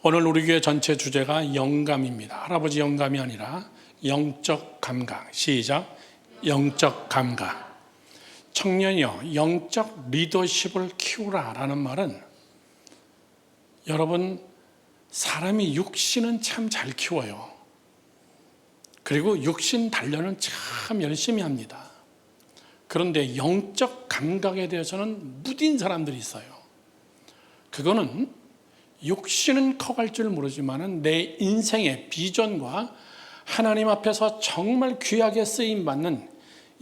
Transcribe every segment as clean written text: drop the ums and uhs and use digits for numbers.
오늘 우리 교회 전체 주제가 영감입니다. 할아버지 영감이 아니라 영적 감각. 시작. 영적 감각. 청년이여, 영적 리더십을 키우라 라는 말은, 여러분, 사람이 육신은 참 잘 키워요. 그리고 육신 단련은 참 열심히 합니다. 그런데 영적 감각에 대해서는 무딘 사람들이 있어요. 그거는 육신은 커갈 줄 모르지만 내 인생의 비전과 하나님 앞에서 정말 귀하게 쓰임받는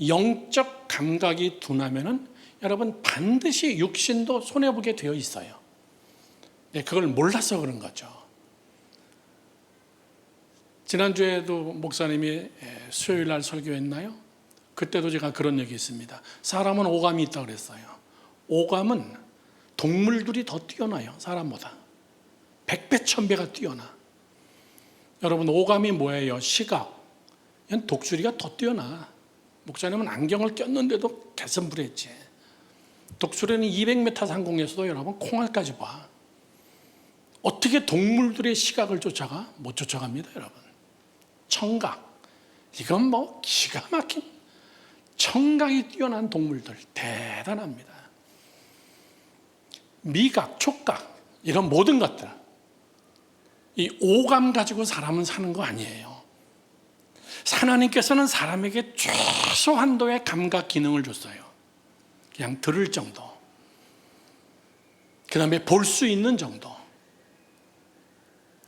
영적 감각이 둔하면은 여러분 반드시 육신도 손해보게 되어 있어요. 그걸 몰라서 그런 거죠. 지난주에도 목사님이 수요일 날 설교했나요? 그때도 제가 그런 얘기 했습니다. 사람은 오감이 있다고 그랬어요. 오감은 동물들이 더 뛰어나요. 사람보다 100배, 1000배가 뛰어나. 여러분, 오감이 뭐예요? 시각. 독수리가 더 뛰어나. 목사님은 안경을 꼈는데도 개선불했지. 독수리는 200m 상공에서도 여러분 콩알까지 봐. 어떻게 동물들의 시각을 쫓아가? 못 쫓아갑니다, 여러분. 청각. 이건 뭐 기가 막힌 청각이 뛰어난 동물들 대단합니다. 미각, 촉각 이런 모든 것들, 이 오감 가지고 사람은 사는 거 아니에요. 하나님께서는 사람에게 최소한도의 감각 기능을 줬어요. 그냥 들을 정도, 그 다음에 볼 수 있는 정도.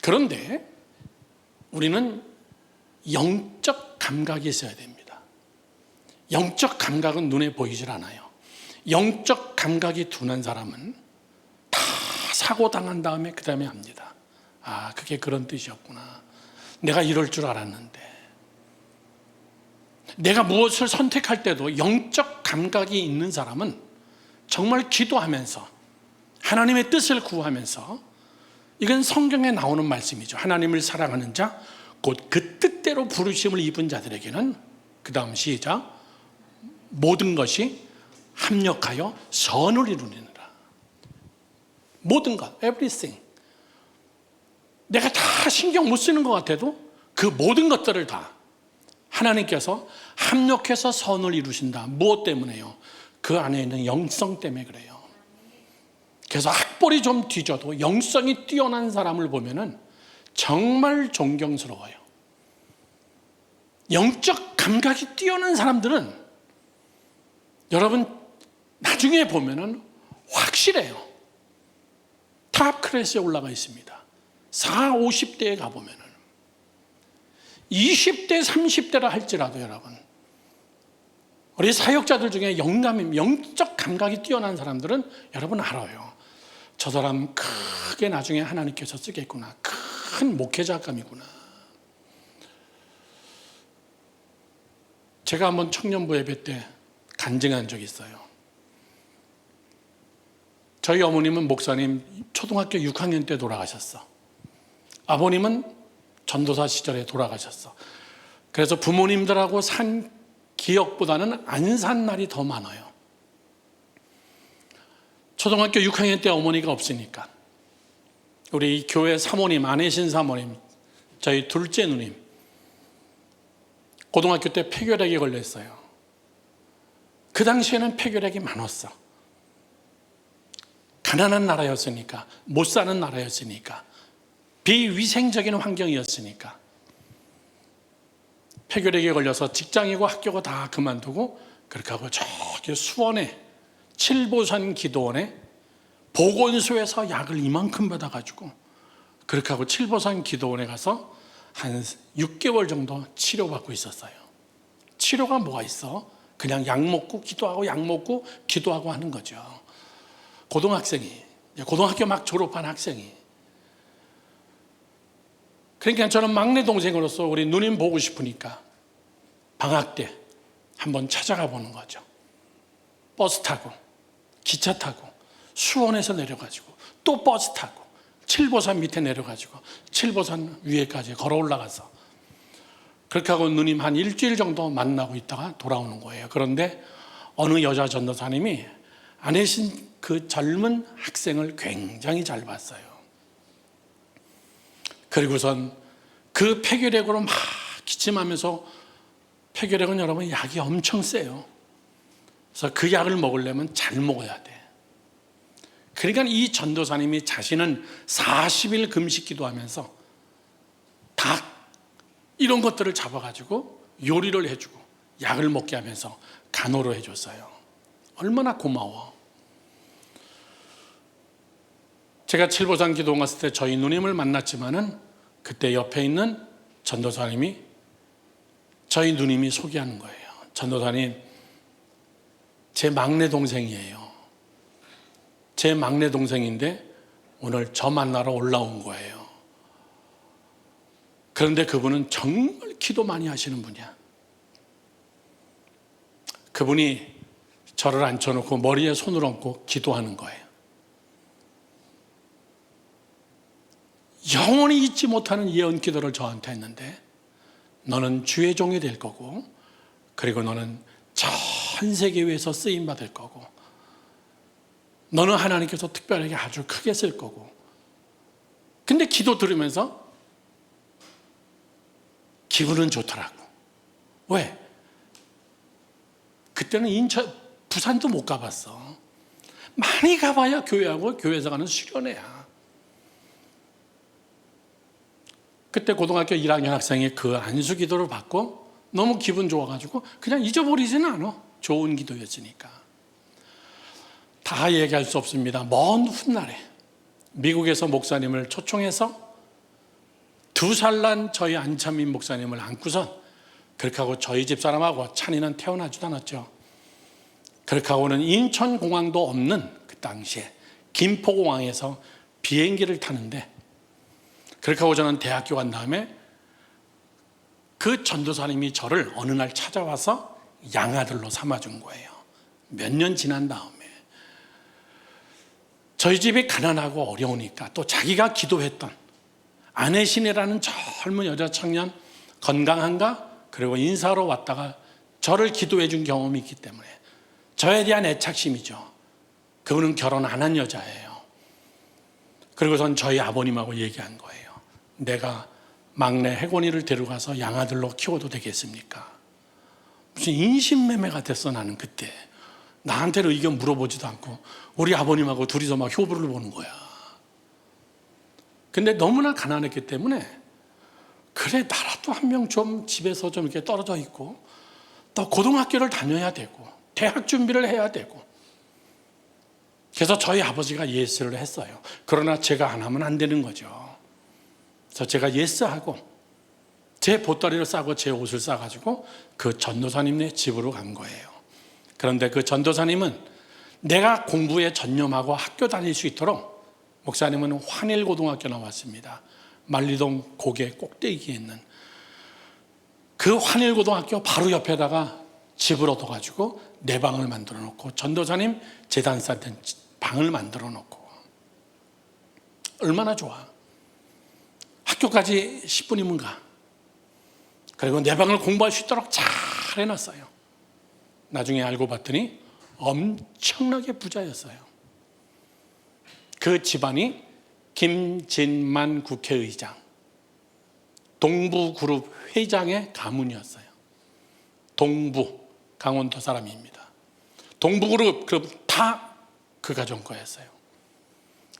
그런데 우리는 영적 감각이 있어야 됩니다. 영적 감각은 눈에 보이질 않아요. 영적 감각이 둔한 사람은 다 사고당한 다음에 그 다음에 압니다. 아, 그게 그런 뜻이었구나. 내가 이럴 줄 알았는데. 내가 무엇을 선택할 때도 영적 감각이 있는 사람은 정말 기도하면서 하나님의 뜻을 구하면서, 이건 성경에 나오는 말씀이죠. 하나님을 사랑하는 자, 곧 그 뜻대로 부르심을 입은 자들에게는, 그 다음 시작, 모든 것이 합력하여 선을 이루느니라. 모든 것, everything. 내가 다 신경 못 쓰는 것 같아도 그 모든 것들을 다 하나님께서 합력해서 선을 이루신다. 무엇 때문에요? 그 안에 있는 영성 때문에 그래요. 그래서 학벌이 좀 뒤져도 영성이 뛰어난 사람을 보면은 정말 존경스러워요. 영적 감각이 뛰어난 사람들은 여러분 나중에 보면은 확실해요. 탑 클래스에 올라가 있습니다. 40, 50대에 가보면은 20대, 30대라 할지라도 여러분, 우리 사역자들 중에 영적 감각이 뛰어난 사람들은 여러분 알아요. 저 사람 크게 나중에 하나님께서 쓰겠구나. 큰 목회자감이구나. 제가 한번 청년부 예배 때 간증한 적이 있어요. 저희 어머님은 목사님 초등학교 6학년 때 돌아가셨어. 아버님은 전도사 시절에 돌아가셨어. 그래서 부모님들하고 산 기억보다는 안 산 날이 더 많아요. 초등학교 6학년 때 어머니가 없으니까 우리 교회 사모님, 안혜신 사모님, 저희 둘째 누님, 고등학교 때 폐결핵에 걸렸어요. 그 당시에는 폐결핵이 많았어. 가난한 나라였으니까, 못 사는 나라였으니까, 비위생적인 환경이었으니까 폐결핵에 걸려서 직장이고 학교가 다 그만두고, 그렇게 하고 저기 수원에 칠보산 기도원에 보건소에서 약을 이만큼 받아가지고, 그렇게 하고 칠보산 기도원에 가서 한 6개월 정도 치료받고 있었어요. 치료가 뭐가 있어? 그냥 약 먹고 기도하고 약 먹고 기도하고 하는 거죠. 고등학생이, 고등학교 막 졸업한 학생이. 그러니까 저는 막내 동생으로서 우리 누님 보고 싶으니까 방학 때 한번 찾아가 보는 거죠. 버스 타고, 기차 타고, 수원에서 내려가지고 또 버스 타고 칠보산 밑에 내려가지고 칠보산 위에까지 걸어 올라가서, 그렇게 하고 누님 한 일주일 정도 만나고 있다가 돌아오는 거예요. 그런데 어느 여자 전도사님이 안혜신 그 젊은 학생을 굉장히 잘 봤어요. 그리고선 그 폐결핵으로 막 기침하면서, 폐결핵은 여러분 약이 엄청 세요. 그래서 그 약을 먹으려면 잘 먹어야 돼. 그러니까 이 전도사님이 자신은 40일 금식 기도하면서 닭 이런 것들을 잡아가지고 요리를 해주고 약을 먹게 하면서 간호를 해줬어요. 얼마나 고마워. 제가 칠보산 기도원 갔을 때 저희 누님을 만났지만은 그때 옆에 있는 전도사님이 저희 누님이 소개하는 거예요. 전도사님, 제 막내 동생이에요. 제 막내 동생인데 오늘 저 만나러 올라온 거예요. 그런데 그분은 정말 기도 많이 하시는 분이야. 그분이 저를 앉혀놓고 머리에 손을 얹고 기도하는 거예요. 영원히 잊지 못하는 예언 기도를 저한테 했는데, 너는 주의 종이 될 거고, 그리고 너는 전 세계 위에서 쓰임 받을 거고, 너는 하나님께서 특별하게 아주 크게 쓸 거고. 근데 기도 들으면서 기분은 좋더라고. 왜? 그때는 부산도 못 가봤어. 많이 가봐야 교회하고 교회에서 가는 수련회야. 그때 고등학교 1학년 학생이 그 안수 기도를 받고 너무 기분 좋아가지고 그냥 잊어버리지는 않아. 좋은 기도였으니까. 다 얘기할 수 없습니다. 먼 훗날에 미국에서 목사님을 초청해서 2살 난 저희 안찬민 목사님을 안고선, 그렇게 하고 저희 집사람하고 찬이는 태어나지도 않았죠. 그렇게 하고는 인천공항도 없는 그 당시에 김포공항에서 비행기를 타는데, 그렇게 하고 저는 대학교 간 다음에 그 전도사님이 저를 어느 날 찾아와서 양아들로 삼아준 거예요. 몇 년 지난 다음에. 저희 집이 가난하고 어려우니까 또 자기가 기도했던 안혜신이라는 젊은 여자 청년, 건강한가? 그리고 인사하러 왔다가 저를 기도해 준 경험이 있기 때문에 저에 대한 애착심이죠. 그분은 결혼 안 한 여자예요. 그리고선 저희 아버님하고 얘기한 거예요. 내가 막내 혜곤이를 데려가서 양아들로 키워도 되겠습니까? 무슨 인신매매가 됐어. 나는 그때 나한테는 의견 물어보지도 않고 우리 아버님하고 둘이서 막 효부를 보는 거야. 근데 너무나 가난했기 때문에, 그래 나라도 한 명 좀 집에서 좀 이렇게 떨어져 있고, 또 고등학교를 다녀야 되고 대학 준비를 해야 되고, 그래서 저희 아버지가 예스를 했어요. 그러나 제가 안 하면 안 되는 거죠. 그래서 제가 예스하고 제 보따리를 싸고 제 옷을 싸가지고 그 전도사님네 집으로 간 거예요. 그런데 그 전도사님은 내가 공부에 전념하고 학교 다닐 수 있도록, 목사님은 환일고등학교 나왔습니다. 만리동 고개 꼭대기에 있는 그 환일고등학교 바로 옆에다가 집을 얻어가지고 내 방을 만들어 놓고, 전도사님 재단사된 방을 만들어 놓고. 얼마나 좋아. 학교까지 10분이면 가. 그리고 내 방을 공부할 수 있도록 잘 해놨어요. 나중에 알고 봤더니 엄청나게 부자였어요. 그 집안이 김진만 국회의장, 동부그룹 회장의 가문이었어요. 동부, 강원도 사람입니다. 동부그룹 다 그 가정 거였어요.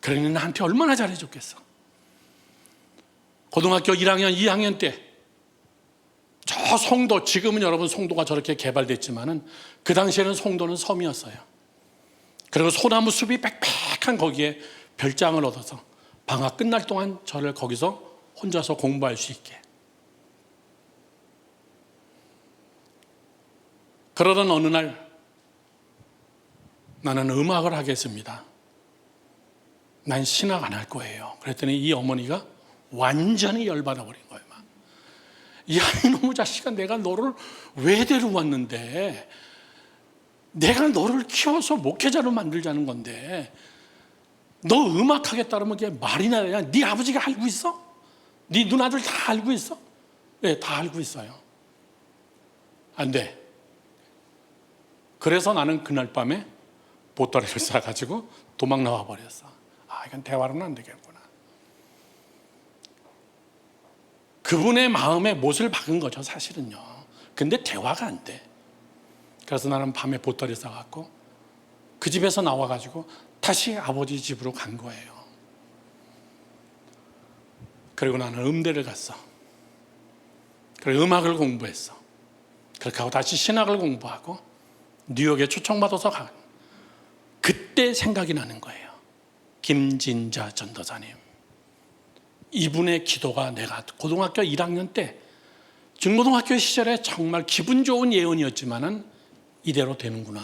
그러니 나한테 얼마나 잘해줬겠어. 고등학교 1학년, 2학년 때 저 송도, 지금은 여러분 송도가 저렇게 개발됐지만은 그 당시에는 송도는 섬이었어요. 그리고 소나무 숲이 빽빽한 거기에 별장을 얻어서 방학 끝날 동안 저를 거기서 혼자서 공부할 수 있게. 그러던 어느 날 나는 음악을 하겠습니다. 난 신학 안 할 거예요. 그랬더니 이 어머니가 완전히 열받아 버린 거예요. 야, 이놈의 자식아, 내가 너를 왜 데려왔는데, 내가 너를 키워서 목회자로 만들자는 건데 너 음악하겠다면 그게 말이나 되냐? 네 아버지가 알고 있어? 네 누나들 다 알고 있어? 네, 다 알고 있어요. 안 돼. 그래서 나는 그날 밤에 보따리를 싸가지고 도망 나와 버렸어. 아, 이건 대화로는 안 되겠구나. 그분의 마음에 못을 박은 거죠, 사실은요. 근데 대화가 안 돼. 그래서 나는 밤에 보따리 싸갖고 그 집에서 나와가지고 다시 아버지 집으로 간 거예요. 그리고 나는 음대를 갔어. 그리고 음악을 공부했어. 그렇게 하고 다시 신학을 공부하고 뉴욕에 초청받아서 가. 그때 생각이 나는 거예요. 김진자 전도사님. 이분의 기도가 내가 고등학교 1학년 때 중고등학교 시절에 정말 기분 좋은 예언이었지만은 이대로 되는구나.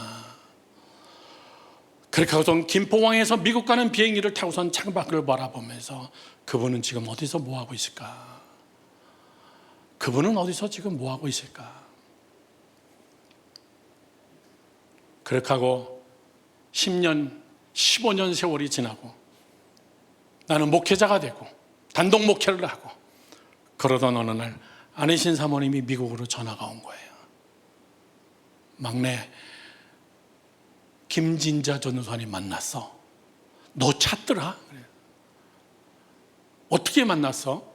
그렇게 하고선 김포공항에서 미국 가는 비행기를 타고선 창밖을 바라보면서 그분은 지금 어디서 뭐하고 있을까? 그분은 어디서 지금 뭐하고 있을까? 그렇게 하고 10년, 15년 세월이 지나고 나는 목회자가 되고 단독 목회를 하고 그러던 어느 날 안혜신 사모님이 미국으로 전화가 온 거예요. 막내 김진자 전도사님 만났어. 너 찾더라? 그래. 어떻게 만났어?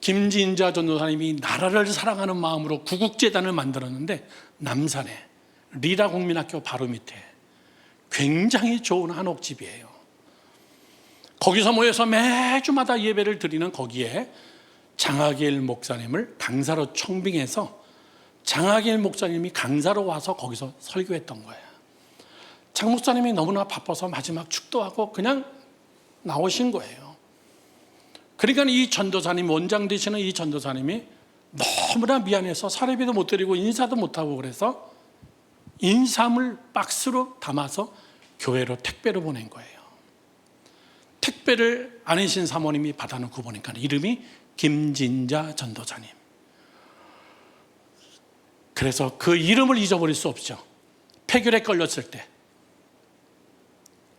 김진자 전도사님이 나라를 사랑하는 마음으로 구국재단을 만들었는데 남산에 리라 국민학교 바로 밑에 굉장히 좋은 한옥집이에요. 거기서 모여서 매주마다 예배를 드리는 거기에 장하길 목사님을 강사로 청빙해서 장하길 목사님이 강사로 와서 거기서 설교했던 거예요. 장 목사님이 너무나 바빠서 마지막 축도하고 그냥 나오신 거예요. 그러니까 이 전도사님, 원장 되시는 이 전도사님이 너무나 미안해서 사례비도 못 드리고 인사도 못하고 그래서 인삼을 박스로 담아서 교회로 택배로 보낸 거예요. 택배를 안혜신 사모님이 받아놓고 보니까 이름이 김진자 전도사님. 그래서 그 이름을 잊어버릴 수 없죠. 폐결에 걸렸을 때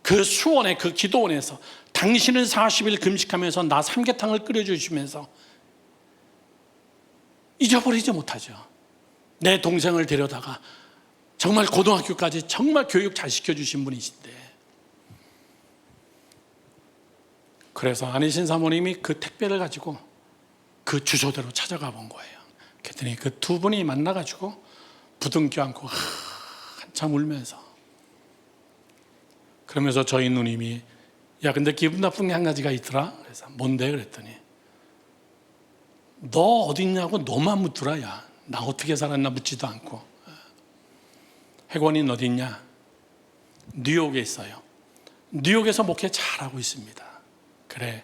그 수원에 그 기도원에서 당신은 40일 금식하면서 나 삼계탕을 끓여주시면서 잊어버리지 못하죠. 내 동생을 데려다가 정말 고등학교까지 정말 교육 잘 시켜주신 분이신데 그래서 안혜신 사모님이 그 택배를 가지고 그 주소대로 찾아가 본 거예요. 그랬더니 그 두 분이 만나가지고 부둥켜 안고 한참 울면서 그러면서 저희 누님이 야 근데 기분 나쁜 게 한 가지가 있더라. 그래서 뭔데? 그랬더니 너 어디 있냐고 너만 묻더라. 야, 나 어떻게 살았나 묻지도 않고. 혜권이는 어디 있냐? 뉴욕에 있어요. 뉴욕에서 목회 잘하고 있습니다. 그래,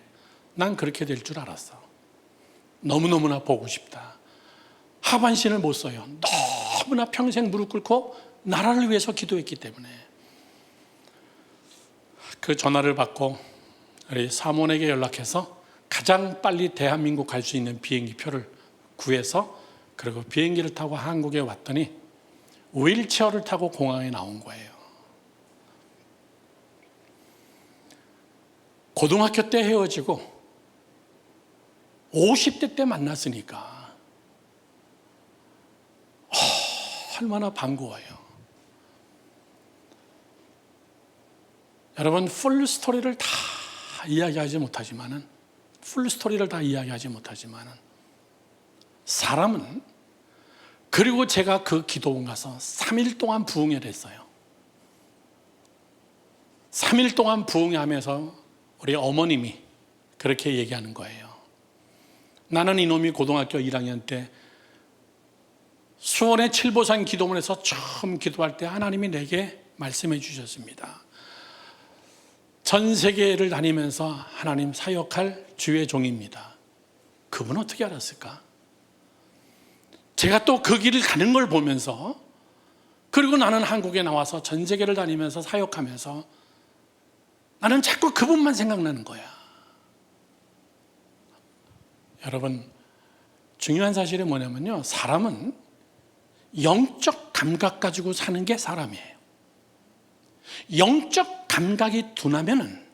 난 그렇게 될 줄 알았어. 너무너무나 보고 싶다. 하반신을 못 써요. 너무나 평생 무릎 꿇고 나라를 위해서 기도했기 때문에. 그 전화를 받고 우리 사모에게 연락해서 가장 빨리 대한민국 갈 수 있는 비행기 표를 구해서 그리고 비행기를 타고 한국에 왔더니 휠체어를 타고 공항에 나온 거예요. 고등학교 때 헤어지고 50대 때 만났으니까 얼마나 반가워요. 여러분 풀 스토리를 다 이야기하지 못하지만은 사람은 그리고 제가 그 기도원 가서 3일 동안 부흥회 됐어요. 3일 동안 부흥회 하면서 우리 어머님이 그렇게 얘기하는 거예요. 나는 이놈이 고등학교 1학년 때 수원의 칠보산 기도원에서 처음 기도할 때 하나님이 내게 말씀해 주셨습니다. 전 세계를 다니면서 하나님 사역할 주의 종입니다. 그분 어떻게 알았을까? 제가 또 그 길을 가는 걸 보면서 그리고 나는 한국에 나와서 전 세계를 다니면서 사역하면서 나는 자꾸 그분만 생각나는 거야. 여러분, 중요한 사실이 뭐냐면요, 사람은 영적 감각 가지고 사는 게 사람이에요. 영적 감각이 둔하면은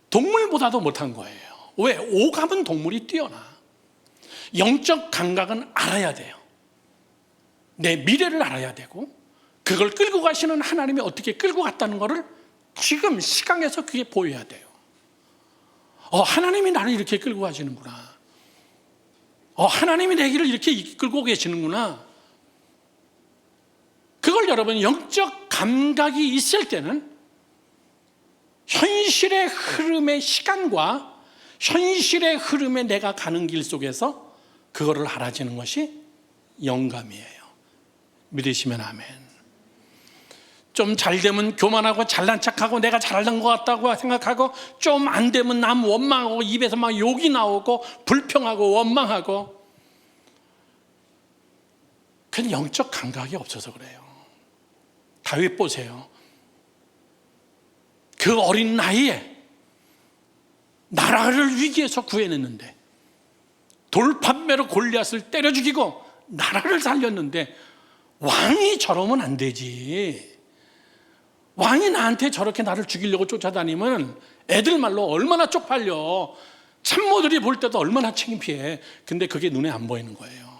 동물보다도 못한 거예요. 왜? 오감은 동물이 뛰어나. 영적 감각은 알아야 돼요. 내 미래를 알아야 되고 그걸 끌고 가시는 하나님이 어떻게 끌고 갔다는 것을 지금 시강에서 그게 보여야 돼요. 하나님이 나를 이렇게 끌고 가시는구나. 하나님이 내 길을 이렇게 이끌고 계시는구나. 그걸 여러분 영적 감각이 있을 때는 현실의 흐름의 시간과 현실의 흐름에 내가 가는 길 속에서 그거를 알아지는 것이 영감이에요. 믿으시면 아멘. 좀 잘 되면 교만하고 잘난 척하고 내가 잘난 것 같다고 생각하고, 좀 안 되면 남 원망하고 입에서 막 욕이 나오고 불평하고 원망하고, 그건 영적 감각이 없어서 그래요. 다윗 보세요. 그 어린 나이에 나라를 위기에서 구해냈는데, 돌판매로 골리앗을 때려 죽이고 나라를 살렸는데, 왕이 저러면 안 되지. 왕이 나한테 저렇게 나를 죽이려고 쫓아다니면 애들 말로 얼마나 쪽팔려. 참모들이 볼 때도 얼마나 창피해. 근데 그게 눈에 안 보이는 거예요.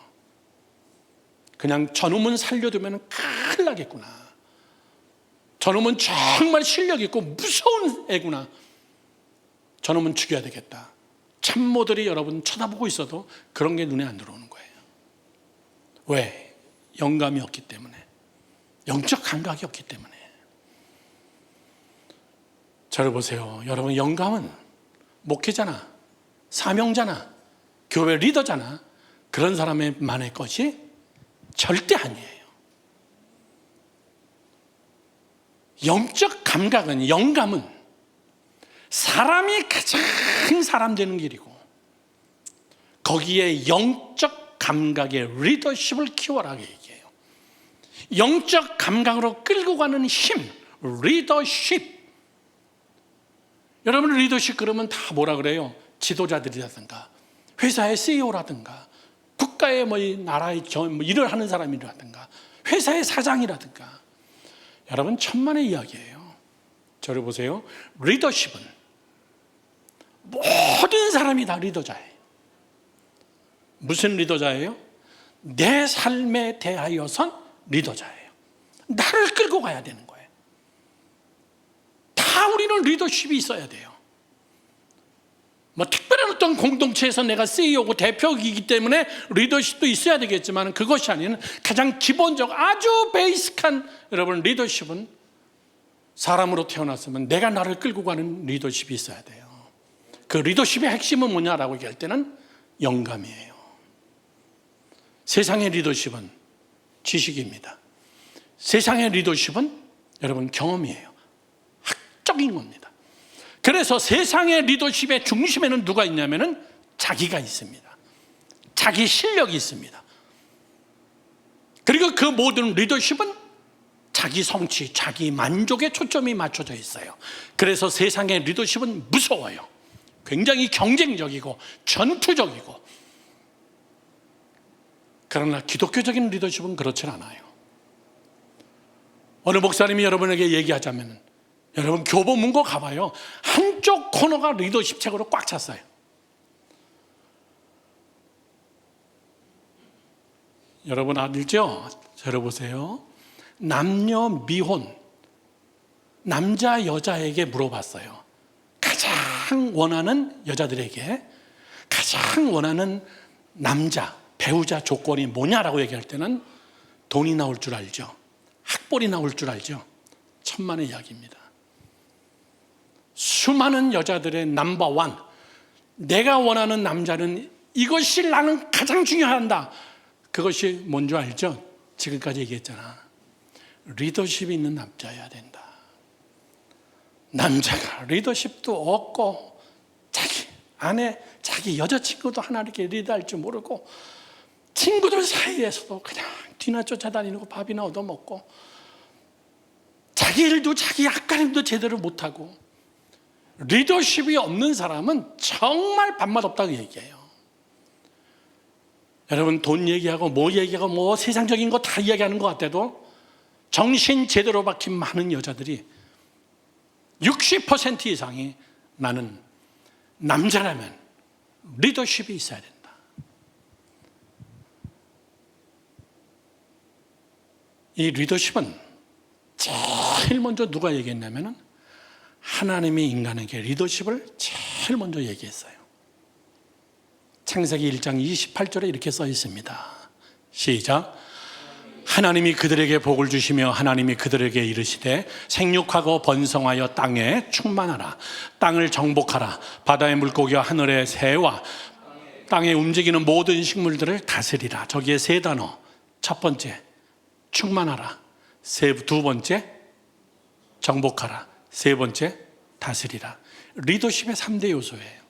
그냥 저놈은 살려두면 큰일 나겠구나. 저놈은 정말 실력 있고 무서운 애구나. 저놈은 죽여야 되겠다. 참모들이 여러분 쳐다보고 있어도 그런 게 눈에 안 들어오는 거예요. 왜? 영감이 없기 때문에. 영적 감각이 없기 때문에. 저를 보세요. 여러분, 영감은 목회자나 사명자나 교회 리더자나 그런 사람만의 것이 절대 아니에요. 영적 감각은, 영감은 사람이 가장 사람 되는 길이고, 거기에 영적 감각의 리더십을 키워라 얘기해요. 영적 감각으로 끌고 가는 힘, 리더십. 여러분, 리더십 그러면 다 뭐라 그래요? 지도자들이라든가 회사의 CEO라든가 국가의 나라의 일을 하는 사람이라든가 회사의 사장이라든가. 여러분, 천만의 이야기예요. 저를 보세요. 리더십은 모든 사람이 다 리더자예요. 무슨 리더자예요? 내 삶에 대하여선 리더자예요. 나를 끌고 가야 되는 거예요. 다 우리는 리더십이 있어야 돼요. 특별한 어떤 공동체에서 내가 CEO고 대표이기 때문에 리더십도 있어야 되겠지만, 그것이 아닌 가장 기본적 아주 베이직한 여러분 리더십은, 사람으로 태어났으면 내가 나를 끌고 가는 리더십이 있어야 돼요. 그 리더십의 핵심은 뭐냐라고 얘기할 때는 영감이에요. 세상의 리더십은 지식입니다. 세상의 리더십은 여러분 경험이에요. 학적인 겁니다. 그래서 세상의 리더십의 중심에는 누가 있냐면은 자기가 있습니다. 자기 실력이 있습니다. 그리고 그 모든 리더십은 자기 성취, 자기 만족에 초점이 맞춰져 있어요. 그래서 세상의 리더십은 무서워요. 굉장히 경쟁적이고 전투적이고. 그러나 기독교적인 리더십은 그렇지 않아요. 어느 목사님이 여러분에게 얘기하자면, 여러분 교보문고 가봐요. 한쪽 코너가 리더십 책으로 꽉 찼어요. 여러분 알죠? 들어보세요. 남녀 미혼, 남자 여자에게 물어봤어요. 가장 원하는, 여자들에게 가장 원하는 남자 배우자 조건이 뭐냐라고 얘기할 때는 돈이 나올 줄 알죠. 학벌이 나올 줄 알죠. 천만의 이야기입니다. 수많은 여자들의 넘버원, 내가 원하는 남자는 이것이 나는 가장 중요한다. 그것이 뭔지 알죠? 지금까지 얘기했잖아. 리더십이 있는 남자여야 된다. 남자가 리더십도 없고 자기 아내, 자기 여자친구도 하나 이렇게 리더할 줄 모르고 친구들 사이에서도 그냥 뒤나 쫓아다니고 밥이나 얻어먹고 자기 일도 자기 앞가림도 제대로 못하고, 리더십이 없는 사람은 정말 밥맛 없다고 얘기해요. 여러분 돈 얘기하고 뭐 얘기하고 뭐 세상적인 거 다 이야기하는 것 같아도 정신 제대로 박힌 많은 여자들이 60% 이상이 나는 남자라면 리더십이 있어야 된다. 이 리더십은 제일 먼저 누가 얘기했냐면 하나님이 인간에게 리더십을 제일 제일 먼저 얘기했어요. 창세기 1장 28절에 이렇게 써 있습니다. 시작. 하나님이 그들에게 복을 주시며 하나님이 그들에게 이르시되 생육하고 번성하여 땅에 충만하라. 땅을 정복하라. 바다의 물고기와 하늘의 새와 땅에 움직이는 모든 식물들을 다스리라. 저기에 세 단어. 첫 번째, 충만하라. 두 번째, 정복하라. 세 번째, 다스리라. 리더십의 3대 요소예요.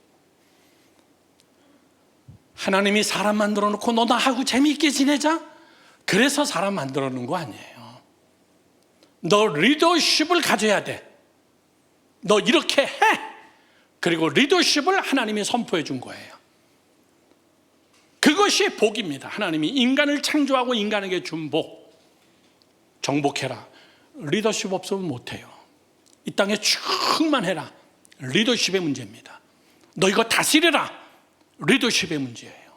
하나님이 사람 만들어 놓고 너 나하고 재미있게 지내자? 그래서 사람 만들어 놓은 거 아니에요. 너 리더십을 가져야 돼. 너 이렇게 해. 그리고 리더십을 하나님이 선포해 준 거예요. 그것이 복입니다. 하나님이 인간을 창조하고 인간에게 준 복. 정복해라. 리더십 없으면 못해요. 이 땅에 충만해라. 리더십의 문제입니다. 너 이거 다스려라. 리더십의 문제예요.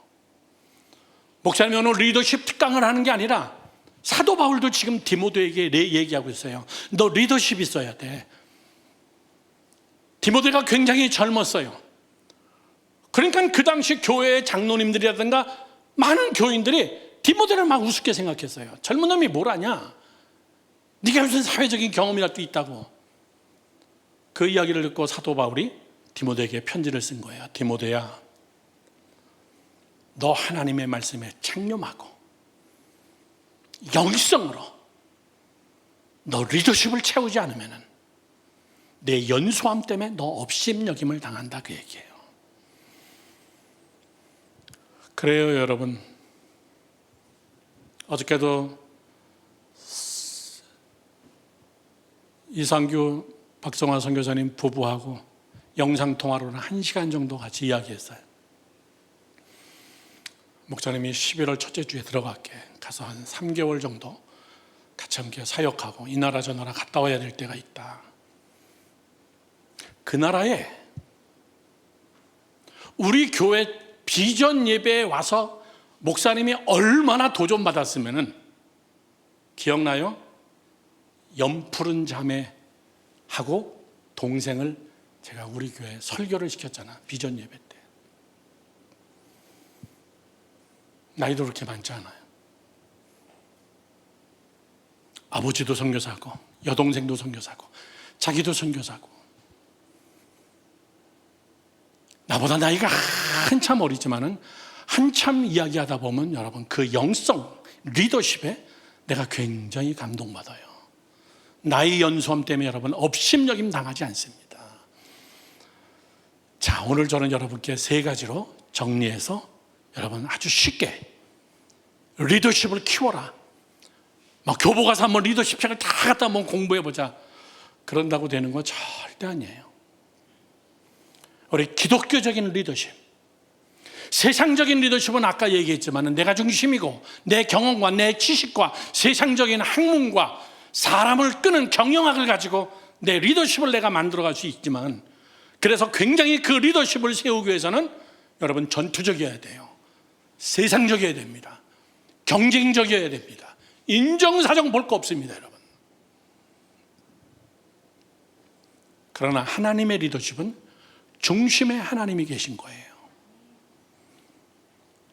목사님이 오늘 리더십 특강을 하는 게 아니라 사도 바울도 지금 디모데에게 얘기하고 있어요. 너 리더십 있어야 돼. 디모데가 굉장히 젊었어요. 그러니까 그 당시 교회의 장로님들이라든가 많은 교인들이 디모데를 막 우습게 생각했어요. 젊은 놈이 뭘 아냐? 네가 무슨 사회적인 경험이라도 있다고. 그 이야기를 듣고 사도 바울이 디모데에게 편지를 쓴 거예요. 디모데야, 너 하나님의 말씀에 창념하고 영성으로 너 리더십을 채우지 않으면 내 연소함 때문에 너 업심여김을 당한다, 그 얘기예요. 그래요, 여러분. 어저께도 이상규 박성환 선교사님 부부하고 영상통화로는 1시간 정도 같이 이야기했어요. 목사님이 11월 첫째 주에 들어갈게. 가서 한 3개월 정도 같이 함께 사역하고 이 나라 저 나라 갔다 와야 될 때가 있다. 그 나라에 우리 교회 비전 예배에 와서 목사님이 얼마나 도전받았으면은, 기억나요? 염푸른 자매하고 동생을 제가 우리 교회에 설교를 시켰잖아. 비전 예배 때. 나이도 그렇게 많지 않아요. 아버지도 선교사고 여동생도 선교사고 자기도 선교사고, 나보다 나이가 한참 어리지만은 한참 이야기하다 보면 여러분 그 영성, 리더십에 내가 굉장히 감동받아요. 나이 연소함 때문에 여러분 업심여김 당하지 않습니다. 자, 오늘 저는 여러분께 3가지로 정리해서 여러분 아주 쉽게 리더십을 키워라. 막 교보 가서 한번 리더십 책을 다 갖다 한번 공부해보자. 그런다고 되는 거 절대 아니에요. 우리 기독교적인 리더십, 세상적인 리더십은 아까 얘기했지만 내가 중심이고 내 경험과 내 지식과 세상적인 학문과 사람을 끄는 경영학을 가지고 내 리더십을 내가 만들어갈 수 있지만, 그래서 굉장히 그 리더십을 세우기 위해서는 여러분 전투적이어야 돼요. 세상적이어야 됩니다. 경쟁적이어야 됩니다. 인정사정 볼 거 없습니다, 여러분. 그러나 하나님의 리더십은 중심에 하나님이 계신 거예요.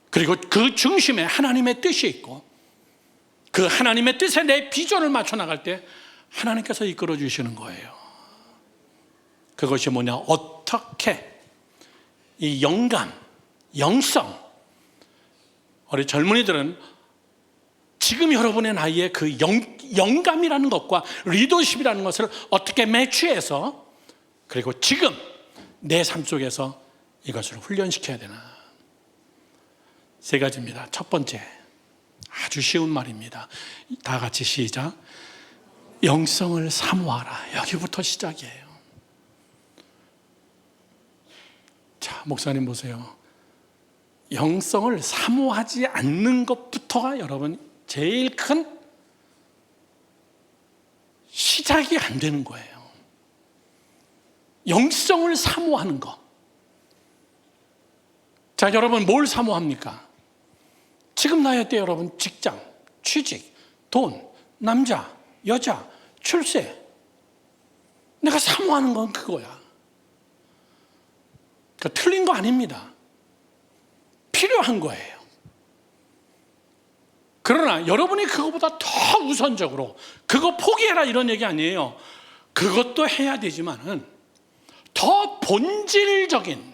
그리고 그 중심에 하나님의 뜻이 있고, 그 하나님의 뜻에 내 비전을 맞춰 나갈 때 하나님께서 이끌어 주시는 거예요. 그것이 뭐냐? 어떻게 이 영감, 영성, 우리 젊은이들은 지금 여러분의 나이에 그 영감이라는 것과 리더십이라는 것을 어떻게 매치해서, 그리고 지금 내 삶 속에서 이것을 훈련시켜야 되나. 3가지입니다. 첫 번째, 아주 쉬운 말입니다. 다 같이 시작. 영성을 사모하라. 여기부터 시작이에요. 자, 목사님 보세요. 영성을 사모하지 않는 것부터가 여러분 제일 큰 시작이 안 되는 거예요. 영성을 사모하는 것. 자, 여러분 뭘 사모합니까? 지금 나이 때 여러분 직장, 취직, 돈, 남자, 여자, 출세. 내가 사모하는 건 그거야. 그 틀린 거 아닙니다. 필요한 거예요. 그러나 여러분이 그거보다 더 우선적으로 그거 포기해라 이런 얘기 아니에요. 그것도 해야 되지만은 더 본질적인,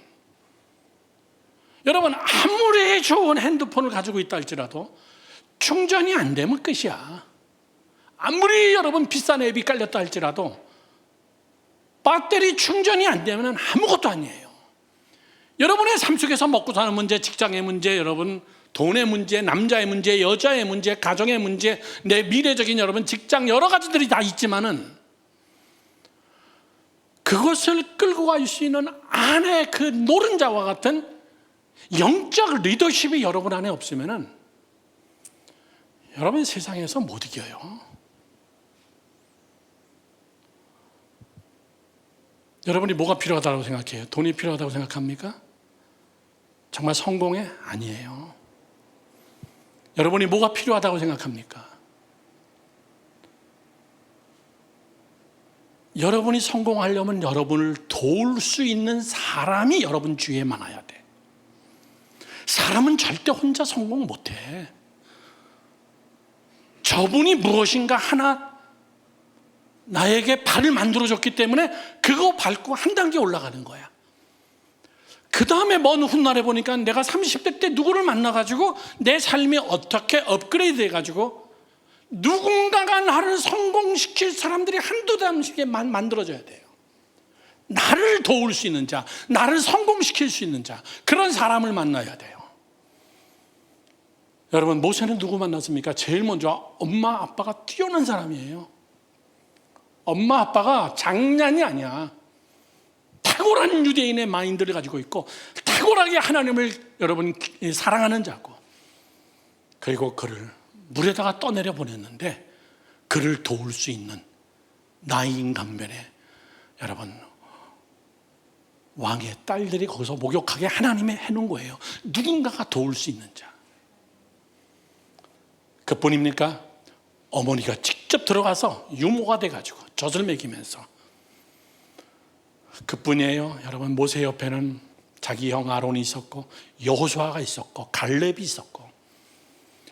여러분 아무리 좋은 핸드폰을 가지고 있다 할지라도 충전이 안 되면 끝이야. 아무리 여러분 비싼 앱이 깔렸다 할지라도 배터리 충전이 안 되면 아무것도 아니에요. 여러분의 삶 속에서 먹고 사는 문제, 직장의 문제, 여러분 돈의 문제, 남자의 문제, 여자의 문제, 가정의 문제, 내 미래적인 여러분 직장 여러 가지들이 다 있지만은 그것을 끌고 갈 수 있는 안에 그 노른자와 같은 영적 리더십이 여러분 안에 없으면은 여러분 세상에서 못 이겨요. 여러분이 뭐가 필요하다고 생각해요? 돈이 필요하다고 생각합니까? 정말 성공해? 아니에요. 여러분이 뭐가 필요하다고 생각합니까? 여러분이 성공하려면 여러분을 도울 수 있는 사람이 여러분 주위에 많아야 돼. 사람은 절대 혼자 성공 못해. 저분이 무엇인가 하나 나에게 발을 만들어줬기 때문에 그거 밟고 한 단계 올라가는 거야. 그 다음에 먼 훗날에 보니까 내가 30대 때 누구를 만나가지고 내 삶이 어떻게 업그레이드 해가지고 누군가가 나를 성공시킬 사람들이 한두 담씩에 만들어져야 돼요. 나를 도울 수 있는 자, 나를 성공시킬 수 있는 자, 그런 사람을 만나야 돼요. 여러분 모세는 누구 만났습니까? 제일 먼저 엄마 아빠가 뛰어난 사람이에요. 엄마 아빠가 장난이 아니야. 탁월한 유대인의 마인드를 가지고 있고 탁월하게 하나님을 여러분 사랑하는 자고, 그리고 그를 물에다가 떠내려 보냈는데 그를 도울 수 있는 나인 강변에 여러분 왕의 딸들이 거기서 목욕하게 하나님이 해놓은 거예요. 누군가가 도울 수 있는 자. 그뿐입니까? 어머니가 직접 들어가서 유모가 돼가지고 젖을 먹이면서, 그뿐이에요. 여러분 모세 옆에는 자기 형 아론이 있었고 여호수아가 있었고 갈렙이 있었고,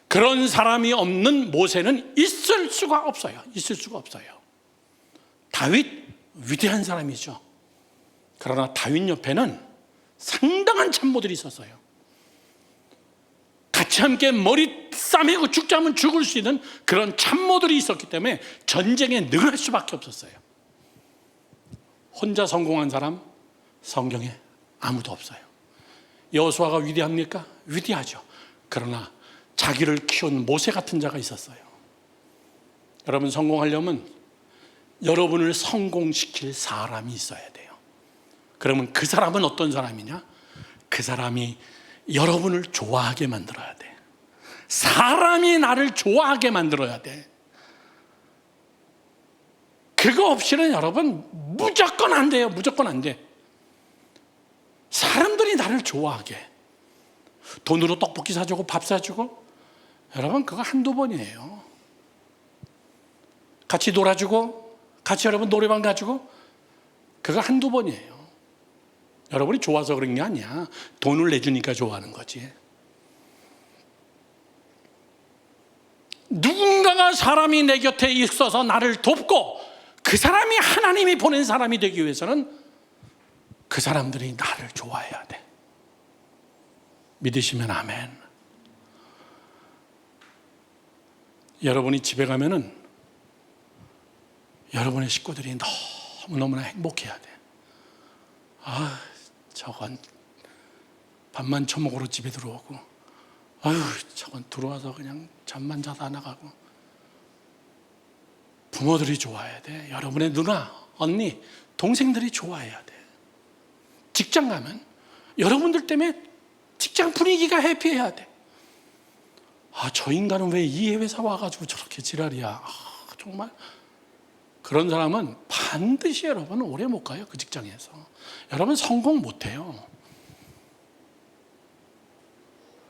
그런 사람이 없는 모세는 있을 수가 없어요. 있을 수가 없어요. 다윗 위대한 사람이죠. 그러나 다윗 옆에는 상당한 참모들이 있었어요. 같이 함께 머리 싸매고 죽자면 죽을 수 있는 그런 참모들이 있었기 때문에 전쟁에 능할 수밖에 없었어요. 혼자 성공한 사람 성경에 아무도 없어요. 여호수아가 위대합니까? 위대하죠. 그러나 자기를 키운 모세 같은 자가 있었어요. 여러분 성공하려면 여러분을 성공시킬 사람이 있어야 돼요. 그러면 그 사람은 어떤 사람이냐? 그 사람이 여러분을 좋아하게 만들어야 돼. 사람이 나를 좋아하게 만들어야 돼. 그거 없이는 여러분 무조건 안 돼요. 무조건 안 돼. 사람들이 나를 좋아하게, 돈으로 떡볶이 사주고 밥 사주고, 여러분 그거 한두 번이에요. 같이 놀아주고 같이 여러분 노래방 가지고, 그거 한두 번이에요. 여러분이 좋아서 그런 게 아니야. 돈을 내주니까 좋아하는 거지. 누군가가 사람이 내 곁에 있어서 나를 돕고 그 사람이 하나님이 보낸 사람이 되기 위해서는 그 사람들이 나를 좋아해야 돼. 믿으시면 아멘. 여러분이 집에 가면은 여러분의 식구들이 너무너무나 행복해야 돼. 아, 저건 밥만 처먹으러 집에 들어오고, 아유, 저건 들어와서 그냥 잠만 자다 나가고. 부모들이 좋아해야 돼. 여러분의 누나, 언니, 동생들이 좋아해야 돼. 직장 가면 여러분들 때문에 직장 분위기가 해피해야 돼. 아, 저 인간은 왜 이 회사 와가지고 저렇게 지랄이야. 아, 정말. 그런 사람은 반드시 여러분 오래 못 가요. 그 직장에서. 여러분 성공 못 해요.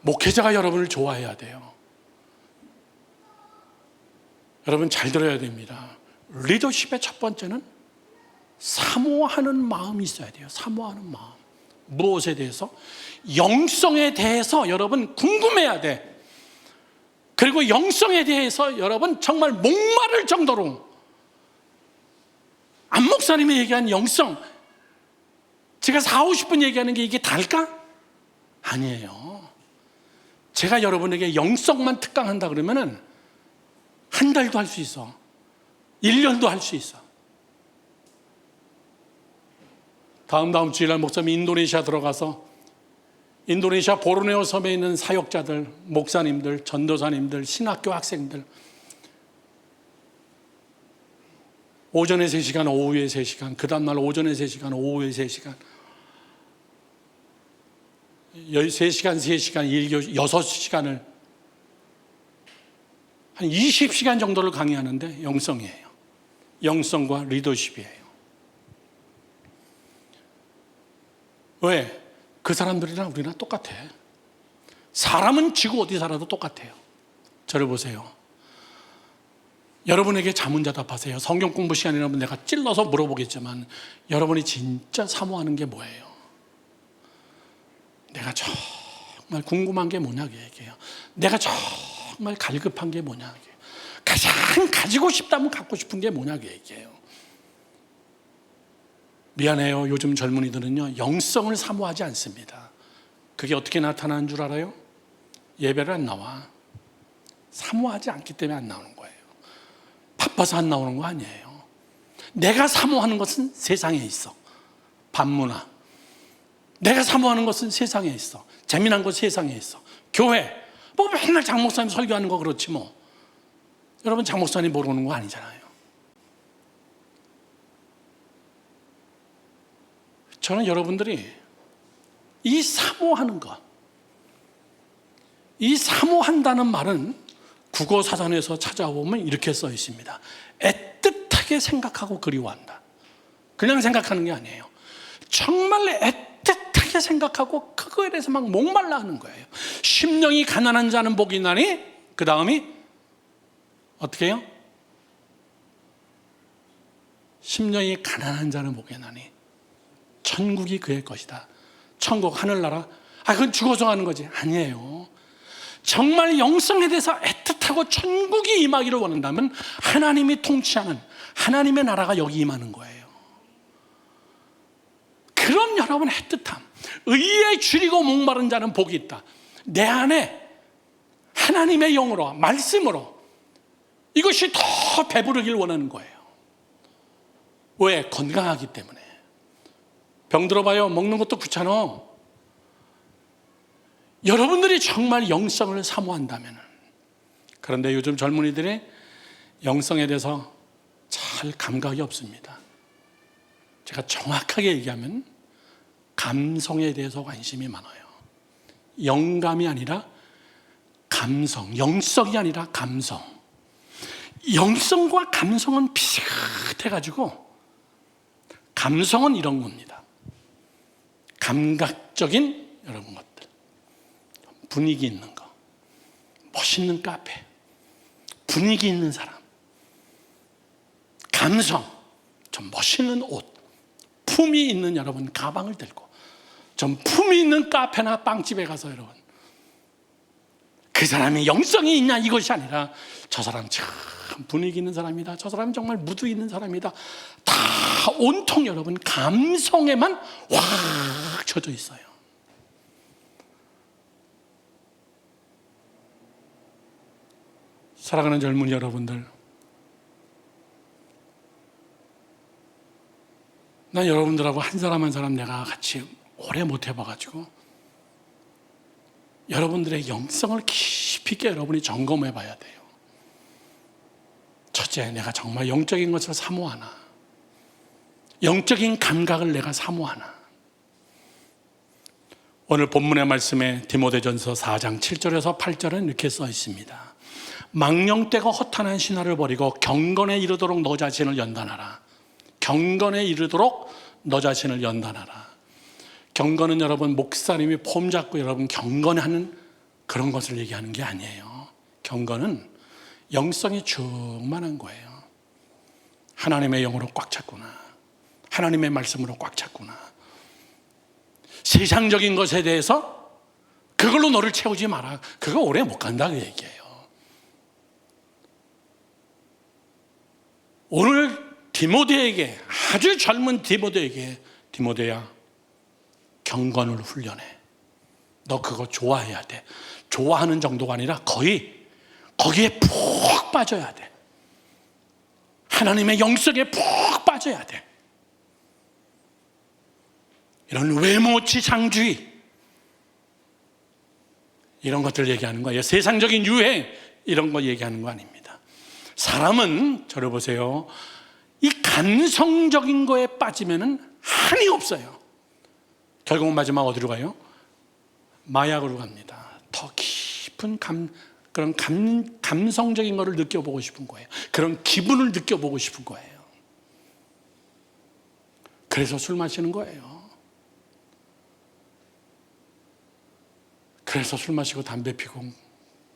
목회자가 여러분을 좋아해야 돼요. 여러분 잘 들어야 됩니다. 리더십의 첫 번째는 사모하는 마음이 있어야 돼요. 사모하는 마음. 무엇에 대해서? 영성에 대해서 여러분 궁금해야 돼. 그리고 영성에 대해서 여러분 정말 목마를 정도로. 안 목사님이 얘기한 영성, 제가 40, 50분 얘기하는 게 이게 다일까? 아니에요. 제가 여러분에게 영성만 특강한다 그러면은 한 달도 할 수 있어. 1년도 할 수 있어. 다음 주일날 목사님이 인도네시아 들어가서 인도네시아 보르네오 섬에 있는 사역자들, 목사님들, 전도사님들, 신학교 학생들 오전에 3시간, 오후에 3시간, 그 다음날 오전에 3시간, 오후에 3시간 13시간, 3시간, 6시간을 한 20시간 정도를 강의하는데 영성이에요. 영성과 리더십이에요. 왜? 그 사람들이랑 우리랑 똑같아. 사람은 지구 어디 살아도 똑같아요. 저를 보세요. 여러분에게 자문자답하세요. 성경 공부 시간이라면 내가 찔러서 물어보겠지만 여러분이 진짜 사모하는 게 뭐예요? 내가 정말 궁금한 게 뭐냐 얘기해요. 내가 정말 갈급한 게 뭐냐 얘기해요. 가장 가지고 싶다면 갖고 싶은 게 뭐냐 얘기해요. 미안해요. 요즘 젊은이들은요 영성을 사모하지 않습니다. 그게 어떻게 나타나는 줄 알아요? 예배를 안 나와. 사모하지 않기 때문에 안 나오는 거예요. 바빠서 안 나오는 거 아니에요. 내가 사모하는 것은 세상에 있어. 반문화. 내가 사모하는 것은 세상에 있어. 재미난 것 세상에 있어. 교회. 뭐 맨날 장 목사님 설교하는 거 그렇지 뭐. 여러분 장 목사님 모르는 거 아니잖아요. 저는 여러분들이 이 사모하는 것, 이 사모한다는 말은 국어 사전에서 찾아보면 이렇게 써 있습니다. 애틋하게 생각하고 그리워한다. 그냥 생각하는 게 아니에요. 정말 애틋하게 생각하고 그거에 대해서 막 목말라 하는 거예요. 심령이 가난한 자는 복이 나니 그 다음이 어떻게 해요? 심령이 가난한 자는 복이 나니 천국이 그의 것이다. 천국, 하늘나라. 그건 죽어서 하는 거지. 아니에요. 정말 영성에 대해서 애틋하고 천국이 임하기를 원한다면 하나님이 통치하는 하나님의 나라가 여기 임하는 거예요. 그런 여러분 애틋함, 의에 줄이고 목마른 자는 복이 있다. 내 안에 하나님의 영으로, 말씀으로 이것이 더 배부르길 원하는 거예요. 왜? 건강하기 때문에. 병 들어봐요. 먹는 것도 귀찮아. 여러분들이 정말 영성을 사모한다면, 그런데 요즘 젊은이들이 영성에 대해서 잘 감각이 없습니다. 제가 정확하게 얘기하면 감성에 대해서 관심이 많아요. 영감이 아니라 감성, 영성이 아니라 감성. 영성과 감성은 비슷해가지고 감성은 이런 겁니다. 감각적인 여러분 것들, 분위기 있는 거, 멋있는 카페, 분위기 있는 사람, 감성, 좀 멋있는 옷, 품이 있는 여러분 가방을 들고 좀 품이 있는 카페나 빵집에 가서 여러분 그 사람이 영성이 있냐 이것이 아니라 저 사람 참 분위기 있는 사람이다, 저 사람 정말 무드 있는 사람이다, 다 온통 여러분 감성에만 확 젖어 있어요. 사랑하는 젊은이 여러분들, 난 여러분들하고 한 사람 한 사람 내가 같이 오래 못 해봐가지고 여러분들의 영성을 깊이 있게 여러분이 점검해 봐야 돼요. 첫째, 내가 정말 영적인 것을 사모하나? 영적인 감각을 내가 사모하나? 오늘 본문의 말씀에 디모데전서 4장 7절에서 8절은 이렇게 써 있습니다. 망령되고 허탄한 신화를 버리고 경건에 이르도록 너 자신을 연단하라. 경건에 이르도록 너 자신을 연단하라. 경건은 여러분 목사님이 폼 잡고 여러분 경건하는 그런 것을 얘기하는 게 아니에요. 경건은 영성이 충만한 거예요. 하나님의 영으로 꽉 찼구나, 하나님의 말씀으로 꽉 찼구나. 세상적인 것에 대해서 그걸로 너를 채우지 마라. 그거 오래 못 간다 그 얘기예요. 오늘 디모데에게, 아주 젊은 디모데에게, 디모데야, 경건을 훈련해. 너 그거 좋아해야 돼. 좋아하는 정도가 아니라 거의 거기에 푹 빠져야 돼. 하나님의 영성에 푹 빠져야 돼. 이런 외모지상주의, 이런 것들 얘기하는 거예요. 세상적인 유행, 이런 거 얘기하는 거 아닙니다. 사람은, 저를 보세요, 이 감성적인 거에 빠지면은 한이 없어요. 결국 마지막 어디로 가요? 마약으로 갑니다. 더 깊은 그런 감성적인 거를 느껴보고 싶은 거예요. 그런 기분을 느껴보고 싶은 거예요. 그래서 술 마시는 거예요. 그래서 술 마시고 담배 피고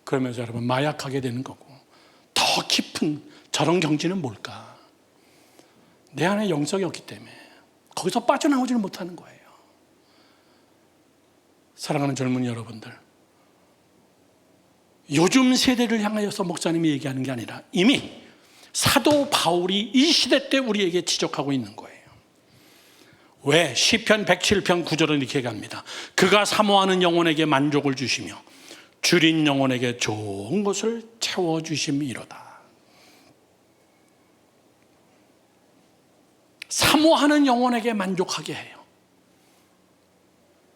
그러면서 여러분 마약하게 되는 거고, 더 깊은 저런 경지는 뭘까? 내 안에 영성이 없기 때문에 거기서 빠져나오지는 못하는 거예요. 사랑하는 젊은 여러분들, 요즘 세대를 향하여서 목사님이 얘기하는 게 아니라 이미 사도 바울이 이 시대 때 우리에게 지적하고 있는 거예요. 왜? 시편 107편 9절은 이렇게 얘기합니다. 그가 사모하는 영혼에게 만족을 주시며 줄인 영혼에게 좋은 것을 채워주심이로다. 사모하는 영혼에게 만족하게 해요.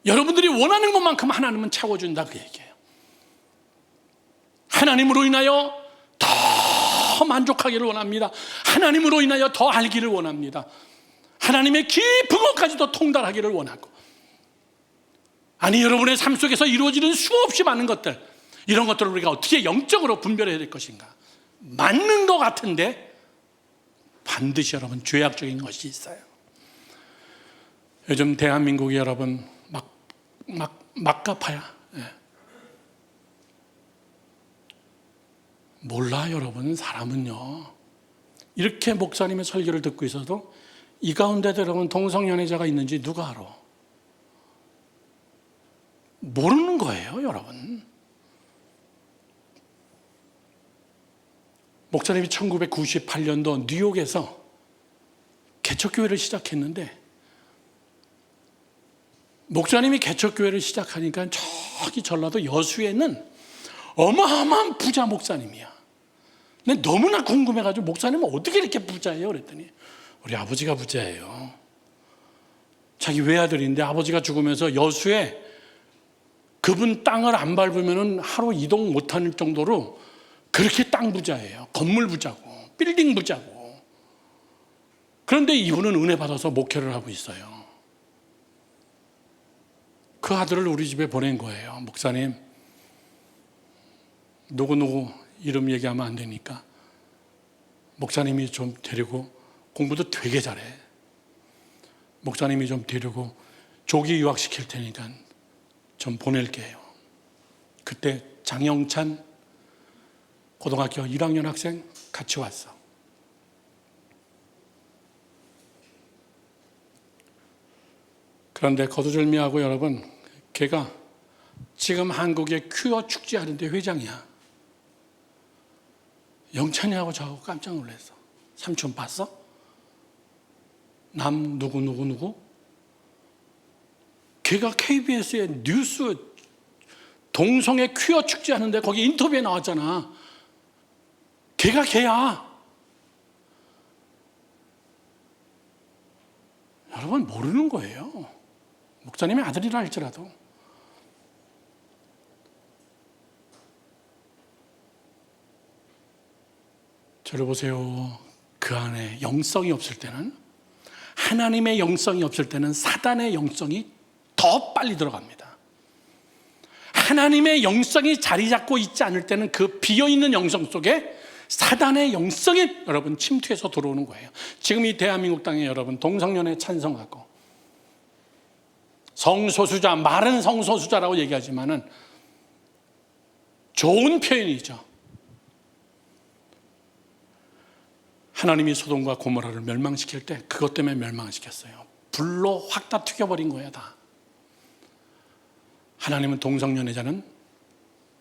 여러분들이 원하는 것만큼 하나님은 채워준다 그 얘기예요. 하나님으로 인하여 더 만족하기를 원합니다. 하나님으로 인하여 더 알기를 원합니다. 하나님의 깊은 것까지도 통달하기를 원하고, 아니 여러분의 삶 속에서 이루어지는 수없이 많은 것들, 이런 것들을 우리가 어떻게 영적으로 분별해야 될 것인가? 맞는 것 같은데 반드시 여러분 죄악적인 것이 있어요. 요즘 대한민국이 여러분 막가파야. 몰라 여러분, 사람은요, 이렇게 목사님의 설교를 듣고 있어도 이 가운데도 여러분 동성연애자가 있는지 누가 알아? 모르는 거예요 여러분. 목사님이 1998년도 뉴욕에서 개척교회를 시작했는데, 목사님이 개척교회를 시작하니까 저기 전라도 여수에는 어마어마한 부자 목사님이야. 근데 너무나 궁금해가지고 목사님은 어떻게 이렇게 부자예요? 그랬더니 우리 아버지가 부자예요. 자기 외아들인데 아버지가 죽으면서 여수에 그분 땅을 안 밟으면 하루 이동 못하는 정도로 그렇게 땅 부자예요. 건물 부자고 빌딩 부자고. 그런데 이분은 은혜 받아서 목회를 하고 있어요. 그 아들을 우리 집에 보낸 거예요. 목사님, 누구누구 이름 얘기하면 안 되니까 목사님이 좀 데리고, 공부도 되게 잘해, 목사님이 좀 데리고 조기 유학시킬 테니까 좀 보낼게요. 그때 장영찬 고등학교 1학년 학생 같이 왔어. 그런데 거두절미하고 여러분, 걔가 지금 한국의 퀴어 축제 하는데 회장이야. 영찬이하고 저하고 깜짝 놀랐어. 삼촌 봤어? 남 누구 걔가 KBS의 뉴스 동성애 퀴어 축제 하는데 거기 인터뷰에 나왔잖아. 걔가 걔야. 여러분 모르는 거예요. 목사님의 아들이라 할지라도. 저를 보세요. 그 안에 영성이 없을 때는, 하나님의 영성이 없을 때는 사단의 영성이 더 빨리 들어갑니다. 하나님의 영성이 자리 잡고 있지 않을 때는 그 비어있는 영성 속에 사단의 영성이 여러분 침투해서 들어오는 거예요. 지금 이 대한민국 땅에 여러분 동성연애 찬성하고 성소수자, 말은 성소수자라고 얘기하지만은 좋은 표현이죠. 하나님이 소돔과 고모라를 멸망시킬 때 그것 때문에 멸망시켰어요. 불로 확 다 튀겨버린 거예요. 다. 하나님은 동성연애자는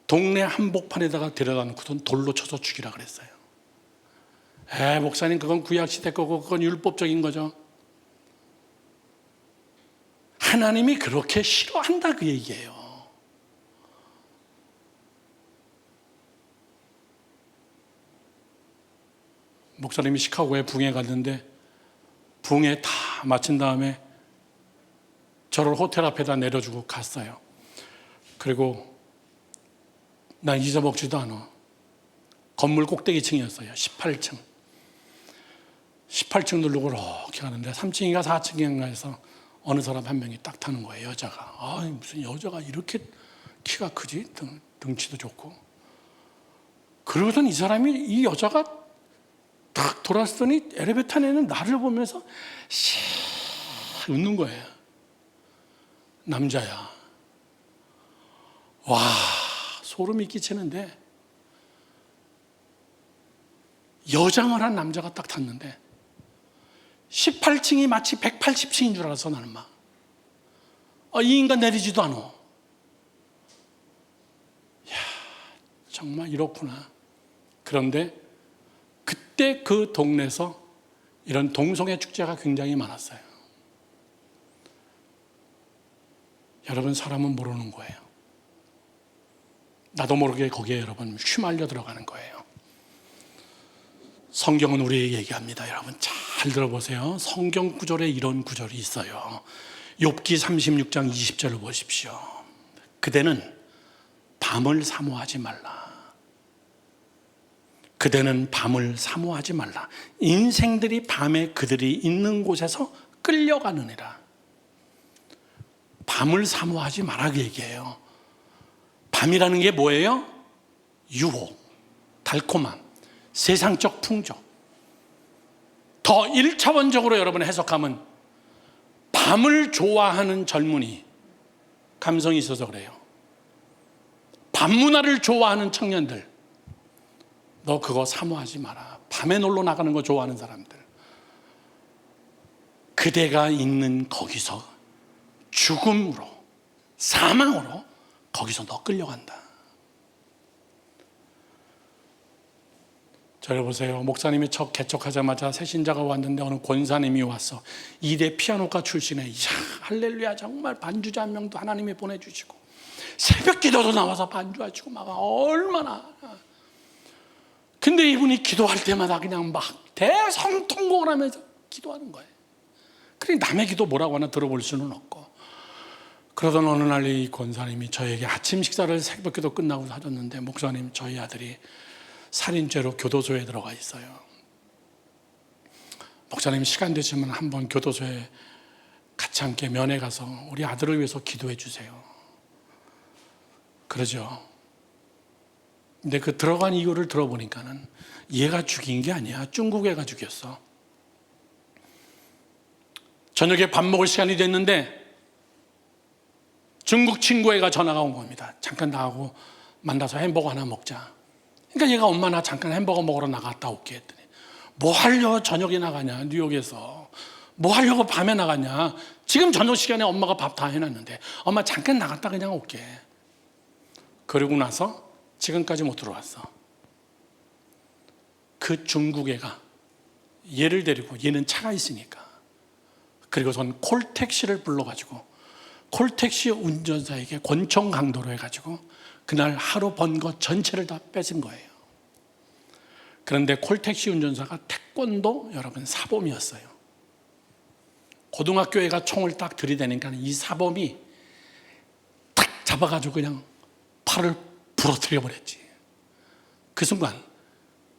동네 한복판에다가 데려다 놓고선 돌로 쳐서 죽이라 그랬어요. 목사님, 그건 구약시대 거고 그건 율법적인 거죠. 하나님이 그렇게 싫어한다 그 얘기예요. 목사님이 시카고에 붕에 갔는데 붕에 다 마친 다음에 저를 호텔 앞에다 내려주고 갔어요. 그리고 난 잊어먹지도 않아. 건물 꼭대기층이었어요. 18층. 18층 누르고 이렇게 가는데 3층인가 4층인가 해서 어느 사람 한 명이 딱 타는 거예요. 여자가. 무슨 여자가 이렇게 키가 크지? 등치도 좋고. 그러고선 이 사람이, 이 여자가 딱 돌아서더니 엘리베이터 안에는 나를 보면서 씩 웃는 거예요. 남자야. 와, 소름이 끼치는데, 여장을 한 남자가 딱 탔는데 18층이 마치 180층인 줄 알았어. 나는 막 이 인간 내리지도 않아. 야, 정말 이렇구나. 그런데 그때 그 동네에서 이런 동성애 축제가 굉장히 많았어요. 여러분, 사람은 모르는 거예요. 나도 모르게 거기에 여러분 휘말려 들어가는 거예요. 성경은 우리에게 얘기합니다. 여러분 잘 들어보세요. 성경 구절에 이런 구절이 있어요. 욥기 36장 20절을 보십시오. 그대는 밤을 사모하지 말라. 그대는 밤을 사모하지 말라. 인생들이 밤에 그들이 있는 곳에서 끌려가느니라. 밤을 사모하지 마라 그 얘기예요. 밤이라는 게 뭐예요? 유혹, 달콤함, 세상적 풍조. 더 1차원적으로 여러분 해석하면 밤을 좋아하는 젊은이, 감성이 있어서 그래요. 밤문화를 좋아하는 청년들, 너 그거 사모하지 마라. 밤에 놀러 나가는 거 좋아하는 사람들, 그대가 있는 거기서 죽음으로, 사망으로 거기서 너 끌려간다. 저를 보세요. 목사님이 첫 개척하자마자 새신자가 왔는데 어느 권사님이 와서 2대 피아노과 출신의, 할렐루야, 정말 반주자 한 명도 하나님이 보내주시고 새벽 기도도 나와서 반주하시고 막 얼마나. 근데 이분이 기도할 때마다 그냥 막 대성통곡을 하면서 기도하는 거예요. 그래 남의 기도 뭐라고 하나 들어볼 수는 없고. 그러던 어느 날 이 권사님이 저에게 아침 식사를 새벽 기도 끝나고 사줬는데, 목사님, 저희 아들이 살인죄로 교도소에 들어가 있어요. 목사님, 시간 되시면 한번 교도소에 같이 함께 면회 가서 우리 아들을 위해서 기도해 주세요. 그러죠. 근데 그 들어간 이유를 들어보니까는 얘가 죽인 게 아니야. 중국 애가 죽였어. 저녁에 밥 먹을 시간이 됐는데 중국 친구 애가 전화가 온 겁니다. 잠깐 나하고 만나서 햄버거 하나 먹자. 그러니까 얘가 엄마 나 잠깐 햄버거 먹으러 나갔다 올게 했더니, 뭐 하려고 저녁에 나가냐, 뉴욕에서. 뭐 하려고 밤에 나가냐. 지금 저녁 시간에 엄마가 밥 다 해놨는데 엄마 잠깐 나갔다 그냥 올게. 그러고 나서 지금까지 못 들어왔어. 그 중국 애가 얘를 데리고, 얘는 차가 있으니까, 그리고선 콜택시를 불러가지고 콜택시 운전사에게 권총 강도로 해가지고 그날 하루 번 거 전체를 다 뺏은 거예요. 그런데 콜택시 운전사가 태권도 여러분 사범이었어요. 고등학교 애가 총을 딱 들이대니까 이 사범이 딱 잡아가지고 그냥 팔을 부러뜨려 버렸지. 그 순간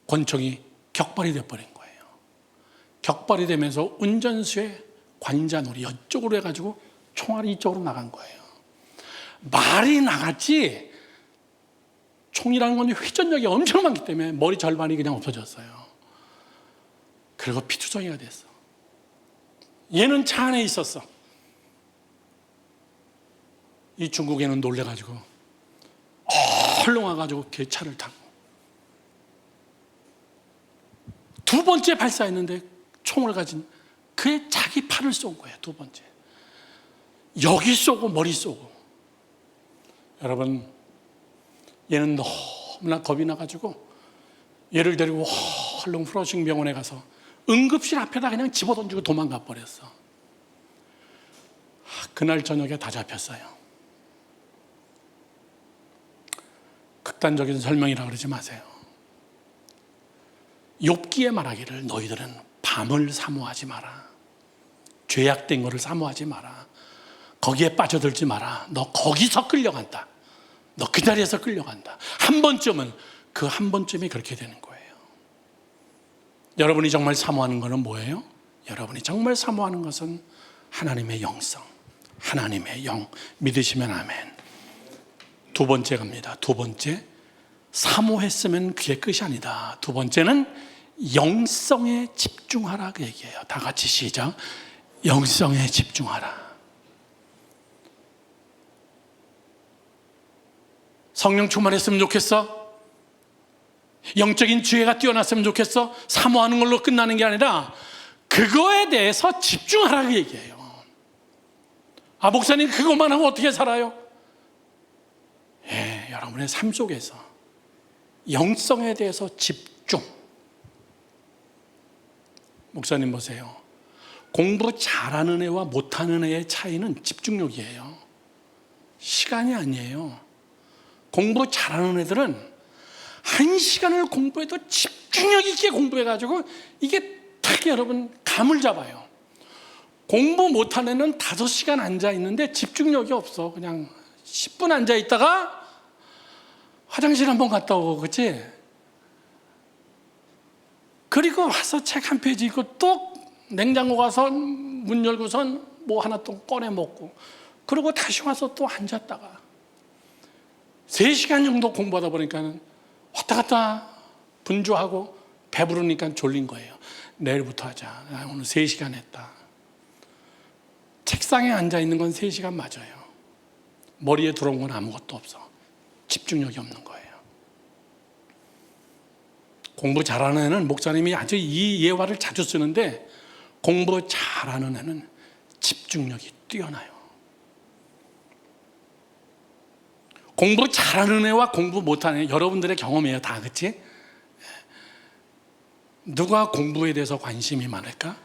권총이 격발이 돼버린 거예요. 격발이 되면서 운전수의 관자놀이 이쪽으로 해가지고 총알이 이쪽으로 나간 거예요. 말이 나갔지 총이라는 건 회전력이 엄청 많기 때문에 머리 절반이 그냥 없어졌어요. 그리고 피투성이가 됐어. 얘는 차 안에 있었어. 이 중국에는 놀래가지고 얼른 와가지고 걔 차를 타고 두 번째 발사했는데 총을 가진 그의 자기 팔을 쏜 거예요. 두 번째. 여기 쏘고 머리 쏘고. 여러분, 얘는 너무나 겁이 나가지고 얘를 데리고 헐렁 프로싱 병원에 가서 응급실 앞에다 그냥 집어던지고 도망가 버렸어. 그날 저녁에 다 잡혔어요. 극단적인 설명이라 그러지 마세요. 욥기에 말하기를 너희들은 밤을 사모하지 마라. 죄악된 것을 사모하지 마라. 거기에 빠져들지 마라. 너 거기서 끌려간다. 너 그 자리에서 끌려간다. 한 번쯤은, 그 한 번쯤이 그렇게 되는 거예요. 여러분이 정말 사모하는 것은 뭐예요? 여러분이 정말 사모하는 것은 하나님의 영성, 하나님의 영. 믿으시면 아멘. 두 번째 갑니다. 두 번째, 사모했으면 그게 끝이 아니다. 두 번째는 영성에 집중하라 그 얘기예요. 다 같이 시작. 영성에 집중하라. 성령 충만했으면 좋겠어? 영적인 지혜가 뛰어났으면 좋겠어? 사모하는 걸로 끝나는 게 아니라 그거에 대해서 집중하라 그 얘기예요. 아, 목사님 그것만 하고 어떻게 살아요? 예, 여러분의 삶 속에서 영성에 대해서 집중. 목사님 보세요. 공부 잘하는 애와 못하는 애의 차이는 집중력이에요. 시간이 아니에요. 공부 잘하는 애들은 1시간을 공부해도 집중력 있게 공부해가지고 이게 딱 여러분 감을 잡아요. 공부 못하는 애는 5시간 앉아있는데 집중력이 없어. 그냥 10분 앉아있다가 화장실 한번 갔다 오고, 그치? 그리고 와서 책 한 페이지 읽고 또 냉장고 가서 문 열고선 뭐 하나 또 꺼내 먹고, 그리고 다시 와서 또 앉았다가 3시간 정도 공부하다 보니까는 왔다 갔다 분주하고 배부르니까 졸린 거예요. 내일부터 하자. 오늘 3시간 했다. 책상에 앉아있는 건 3시간 맞아요. 머리에 들어온 건 아무것도 없어. 집중력이 없는 거예요. 공부 잘하는 애는, 목사님이 아주 이 예화를 자주 쓰는데, 공부 잘하는 애는 집중력이 뛰어나요. 공부 잘하는 애와 공부 못하는 애, 여러분들의 경험이에요 다, 그치? 누가 공부에 대해서 관심이 많을까?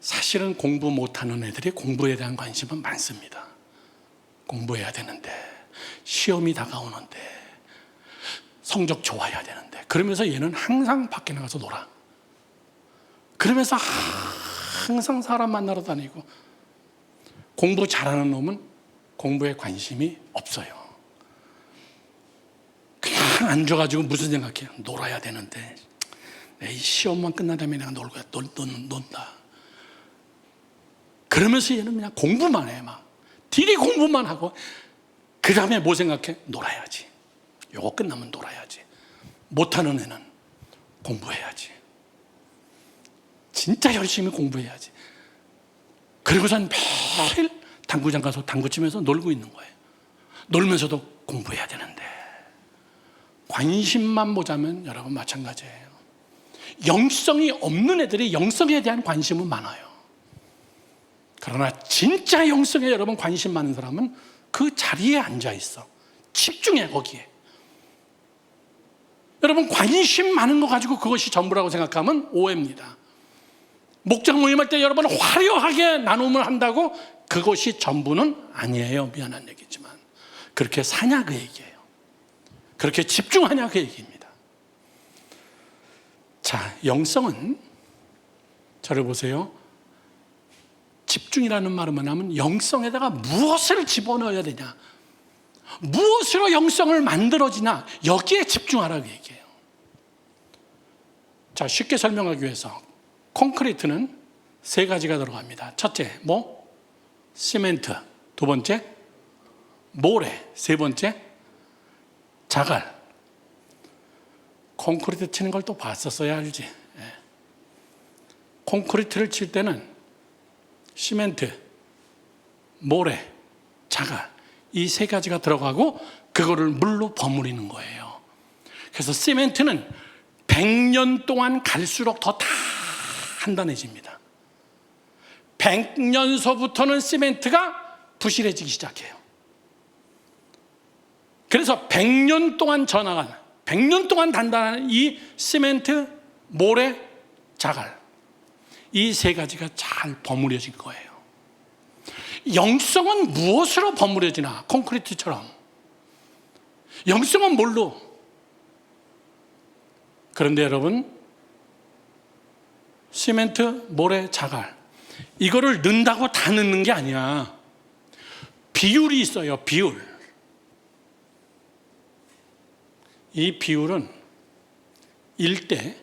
사실은 공부 못하는 애들이 공부에 대한 관심은 많습니다. 공부해야 되는데, 시험이 다가오는데, 성적 좋아야 되는데, 그러면서 얘는 항상 밖에 나가서 놀아. 그러면서 항상 사람 만나러 다니고, 공부 잘하는 놈은 공부에 관심이 없어요. 그냥 앉아가지고 무슨 생각해? 놀아야 되는데, 이 시험만 끝난 다음에 내가 논다. 그러면서 얘는 그냥 공부만 해. 막 딜이 공부만 하고, 그 다음에 뭐 생각해? 놀아야지. 요거 끝나면 놀아야지. 못하는 애는 공부해야지. 진짜 열심히 공부해야지. 그리고선 매일 당구장 가서 당구 치면서 놀고 있는 거예요. 놀면서도 공부해야 되는데, 관심만 보자면 여러분 마찬가지예요. 영성이 없는 애들이 영성에 대한 관심은 많아요. 그러나 진짜 영성에 여러분 관심 많은 사람은 그 자리에 앉아 있어. 집중해 거기에. 여러분 관심 많은 거 가지고 그것이 전부라고 생각하면 오해입니다. 목장 모임할 때 여러분 화려하게 나눔을 한다고 그것이 전부는 아니에요. 미안한 얘기지만 그렇게 사냐 그 얘기예요. 그렇게 집중하냐 그 얘기입니다. 자, 영성은, 저를 보세요. 집중이라는 말은 뭐냐면 영성에다가 무엇을 집어넣어야 되냐, 무엇으로 영성을 만들어지냐, 여기에 집중하라고 얘기해요. 자, 쉽게 설명하기 위해서 콘크리트는 3가지가 들어갑니다. 첫째, 뭐? 시멘트. 두 번째, 모래. 세 번째, 자갈. 콘크리트 치는 걸 또 봤었어야 알지. 콘크리트를 칠 때는 시멘트, 모래, 자갈, 이 3가지가 들어가고 그거를 물로 버무리는 거예요. 그래서 시멘트는 100년 동안 갈수록 더 단단해집니다. 100년서부터는 시멘트가 부실해지기 시작해요. 그래서 100년 동안 전화간 100년 동안 단단한 이 시멘트, 모래, 자갈, 이 세 가지가 잘 버무려진 거예요. 영성은 무엇으로 버무려지나? 콘크리트처럼. 영성은 뭘로? 그런데 여러분, 시멘트, 모래, 자갈, 이거를 넣는다고 다 넣는 게 아니야. 비율이 있어요. 비율. 이 비율은 1대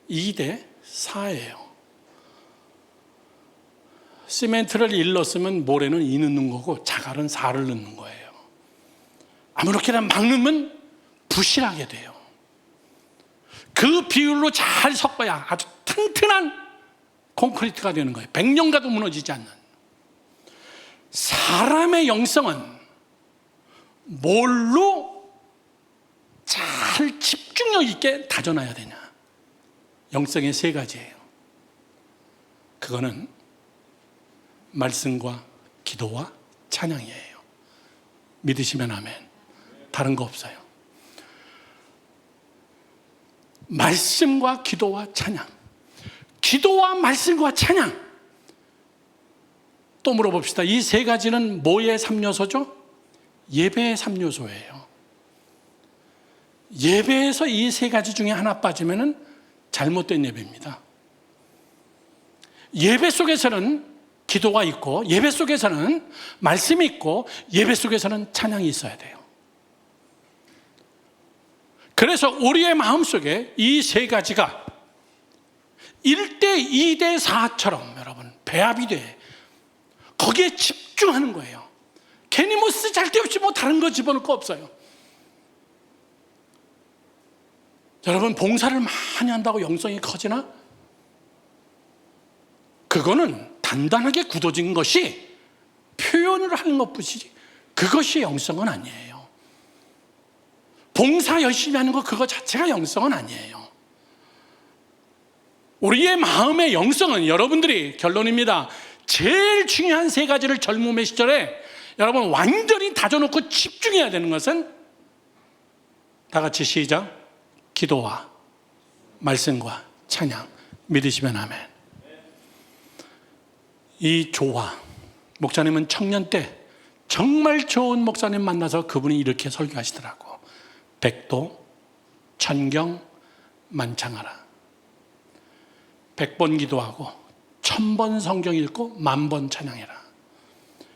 2대 4예요. 시멘트를 1 넣었으면 모래는 2 넣는 거고 자갈은 4를 넣는 거예요. 아무렇게나 막 넣으면 부실하게 돼요. 그 비율로 잘 섞어야 아주 튼튼한 콘크리트가 되는 거예요. 100년 가도 무너지지 않는. 사람의 영성은 뭘로 잘 집중력 있게 다져놔야 되냐? 영성의 세 가지예요. 그거는 말씀과 기도와 찬양이에요. 믿으시면 아멘. 다른 거 없어요. 말씀과 기도와 찬양. 기도와 말씀과 찬양. 또 물어봅시다. 이 세 가지는 뭐의 3요소죠? 예배의 3요소예요. 예배에서 이 세 가지 중에 하나 빠지면 잘못된 예배입니다. 예배 속에서는 기도가 있고, 예배 속에서는 말씀이 있고, 예배 속에서는 찬양이 있어야 돼요. 그래서 우리의 마음속에 이 세 가지가 1대 2대 4처럼 여러분 배합이 돼. 거기에 집중하는 거예요. 괜히 뭐 쓸데없이 뭐 다른 거 집어넣을 거 없어요. 여러분, 봉사를 많이 한다고 영성이 커지나? 그거는 단단하게 굳어진 것이 표현을 하는 것뿐이지 그것이 영성은 아니에요. 봉사 열심히 하는 거 그거 자체가 영성은 아니에요. 우리의 마음의 영성은 여러분들이, 결론입니다, 제일 중요한 세 가지를 젊음의 시절에 여러분 완전히 다져놓고 집중해야 되는 것은, 다 같이 시작, 기도와 말씀과 찬양. 믿으시면 아멘. 이 조화, 목사님은 청년 때 정말 좋은 목사님 만나서 그분이 이렇게 설교하시더라고. 백도, 천경, 만창하라. 100번 기도하고 1000번 성경 읽고 10,000번 찬양해라.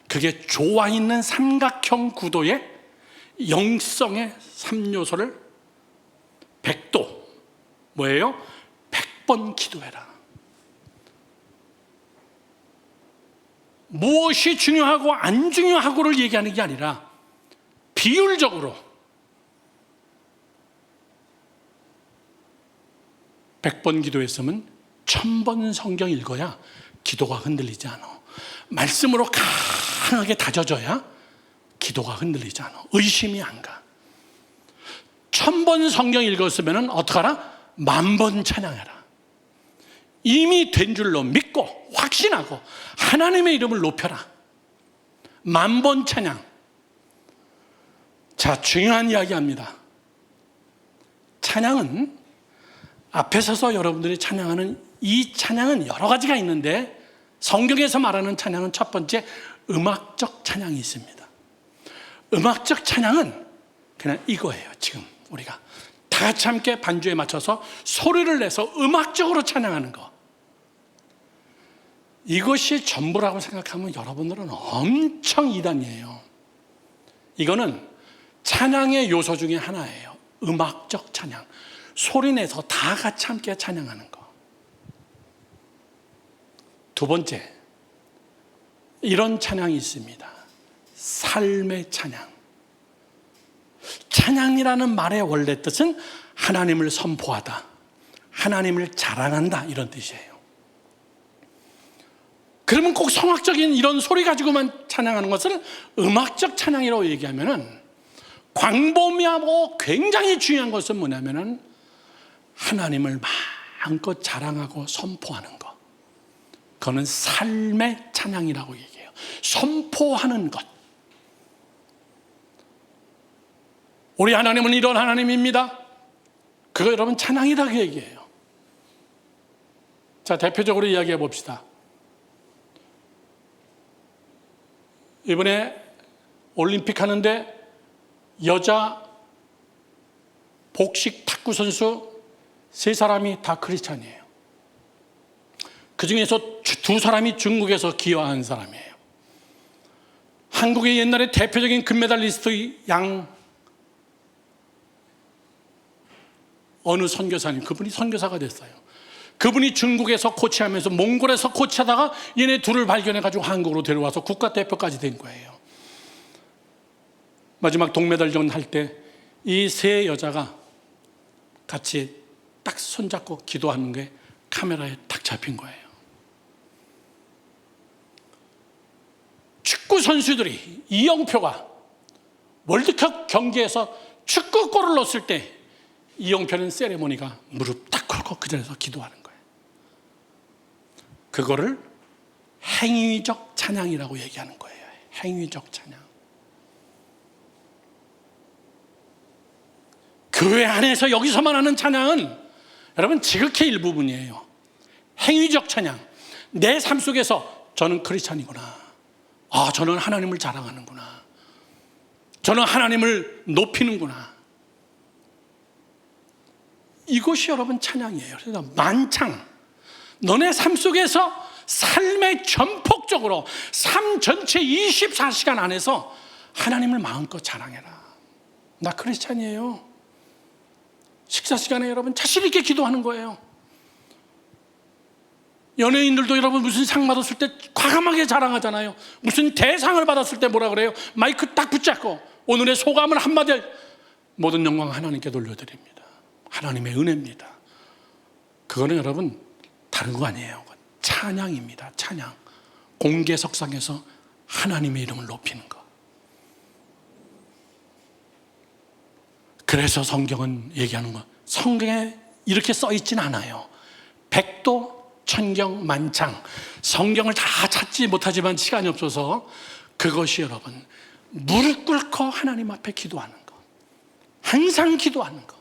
그게 조화 있는 삼각형 구도의 영성의 3요소를, 백도 뭐예요? 100번 기도해라. 무엇이 중요하고 안 중요하고를 얘기하는 게 아니라 비율적으로 100번 기도했으면 1000번 성경 읽어야 기도가 흔들리지 않아. 말씀으로 강하게 다져져야 기도가 흔들리지 않아. 의심이 안 가. 1000번 성경 읽었으면 어떡하라? 10,000번 찬양해라. 이미 된 줄로 믿고 확신하고 하나님의 이름을 높여라. 10,000번 찬양. 자, 중요한 이야기합니다. 찬양은 앞에 서서 여러분들이 찬양하는 이 찬양은 여러 가지가 있는데, 성경에서 말하는 찬양은 첫 번째 음악적 찬양이 있습니다. 음악적 찬양은 그냥 이거예요. 지금 우리가 다 같이 함께 반주에 맞춰서 소리를 내서 음악적으로 찬양하는 거, 이것이 전부라고 생각하면 여러분들은 엄청 이단이에요. 이거는 찬양의 요소 중에 하나예요. 음악적 찬양, 소리내서 다 같이 함께 찬양하는 거. 두 번째, 이런 찬양이 있습니다. 삶의 찬양. 찬양이라는 말의 원래 뜻은 하나님을 선포하다, 하나님을 자랑한다, 이런 뜻이에요. 그러면 꼭 성악적인 이런 소리 가지고만 찬양하는 것을 음악적 찬양이라고 얘기하면은, 광범위하고 굉장히 중요한 것은 뭐냐면은 하나님을 마음껏 자랑하고 선포하는 것. 그거는 삶의 찬양이라고 얘기해요. 선포하는 것. 우리 하나님은 이런 하나님입니다. 그거 여러분 찬양이다 그 얘기예요. 자, 대표적으로 이야기해 봅시다. 이번에 올림픽 하는데 여자 복식 탁구 선수 3사람이 다 크리스찬이에요. 그 중에서 2사람이 중국에서 기여한 사람이에요. 한국의 옛날에 대표적인 금메달리스트 어느 선교사님, 그분이 선교사가 됐어요. 그분이 중국에서 코치하면서 몽골에서 코치하다가 얘네 둘을 발견해가지고 한국으로 데려와서 국가대표까지 된 거예요. 마지막 동메달전 할 때 이 3 여자가 같이 딱 손잡고 기도하는 게 카메라에 딱 잡힌 거예요. 축구 선수들이 이영표가 월드컵 경기에서 축구골을 넣었을 때 이영표는 세레모니가 무릎 딱 꿇고 그 자리에서 기도하는 거예요. 그거를 행위적 찬양이라고 얘기하는 거예요. 행위적 찬양. 교회 안에서 여기서만 하는 찬양은 여러분 지극히 일부분이에요. 행위적 찬양. 내 삶 속에서 저는 크리스찬이구나. 저는 하나님을 자랑하는구나. 저는 하나님을 높이는구나. 이것이 여러분 찬양이에요. 그래서 만창 너네 삶 속에서 삶의 전폭적으로 삶 전체 24시간 안에서 하나님을 마음껏 자랑해라. 나 크리스찬이에요. 식사 시간에 여러분 자신 있게 기도하는 거예요. 연예인들도 여러분 무슨 상 받았을 때 과감하게 자랑하잖아요. 무슨 대상을 받았을 때 뭐라 그래요? 마이크 딱 붙잡고 오늘의 소감을 한마디, 모든 영광 하나님께 돌려드립니다. 하나님의 은혜입니다. 그거는 여러분 다른 거 아니에요. 찬양입니다. 찬양. 공개석상에서 하나님의 이름을 높이는 거. 그래서 성경은 얘기하는 거, 성경에 이렇게 써 있진 않아요. 백도 천경 만창, 성경을 다 찾지 못하지만 시간이 없어서 그것이 여러분 무릎 꿇고 하나님 앞에 기도하는 것, 항상 기도하는 것.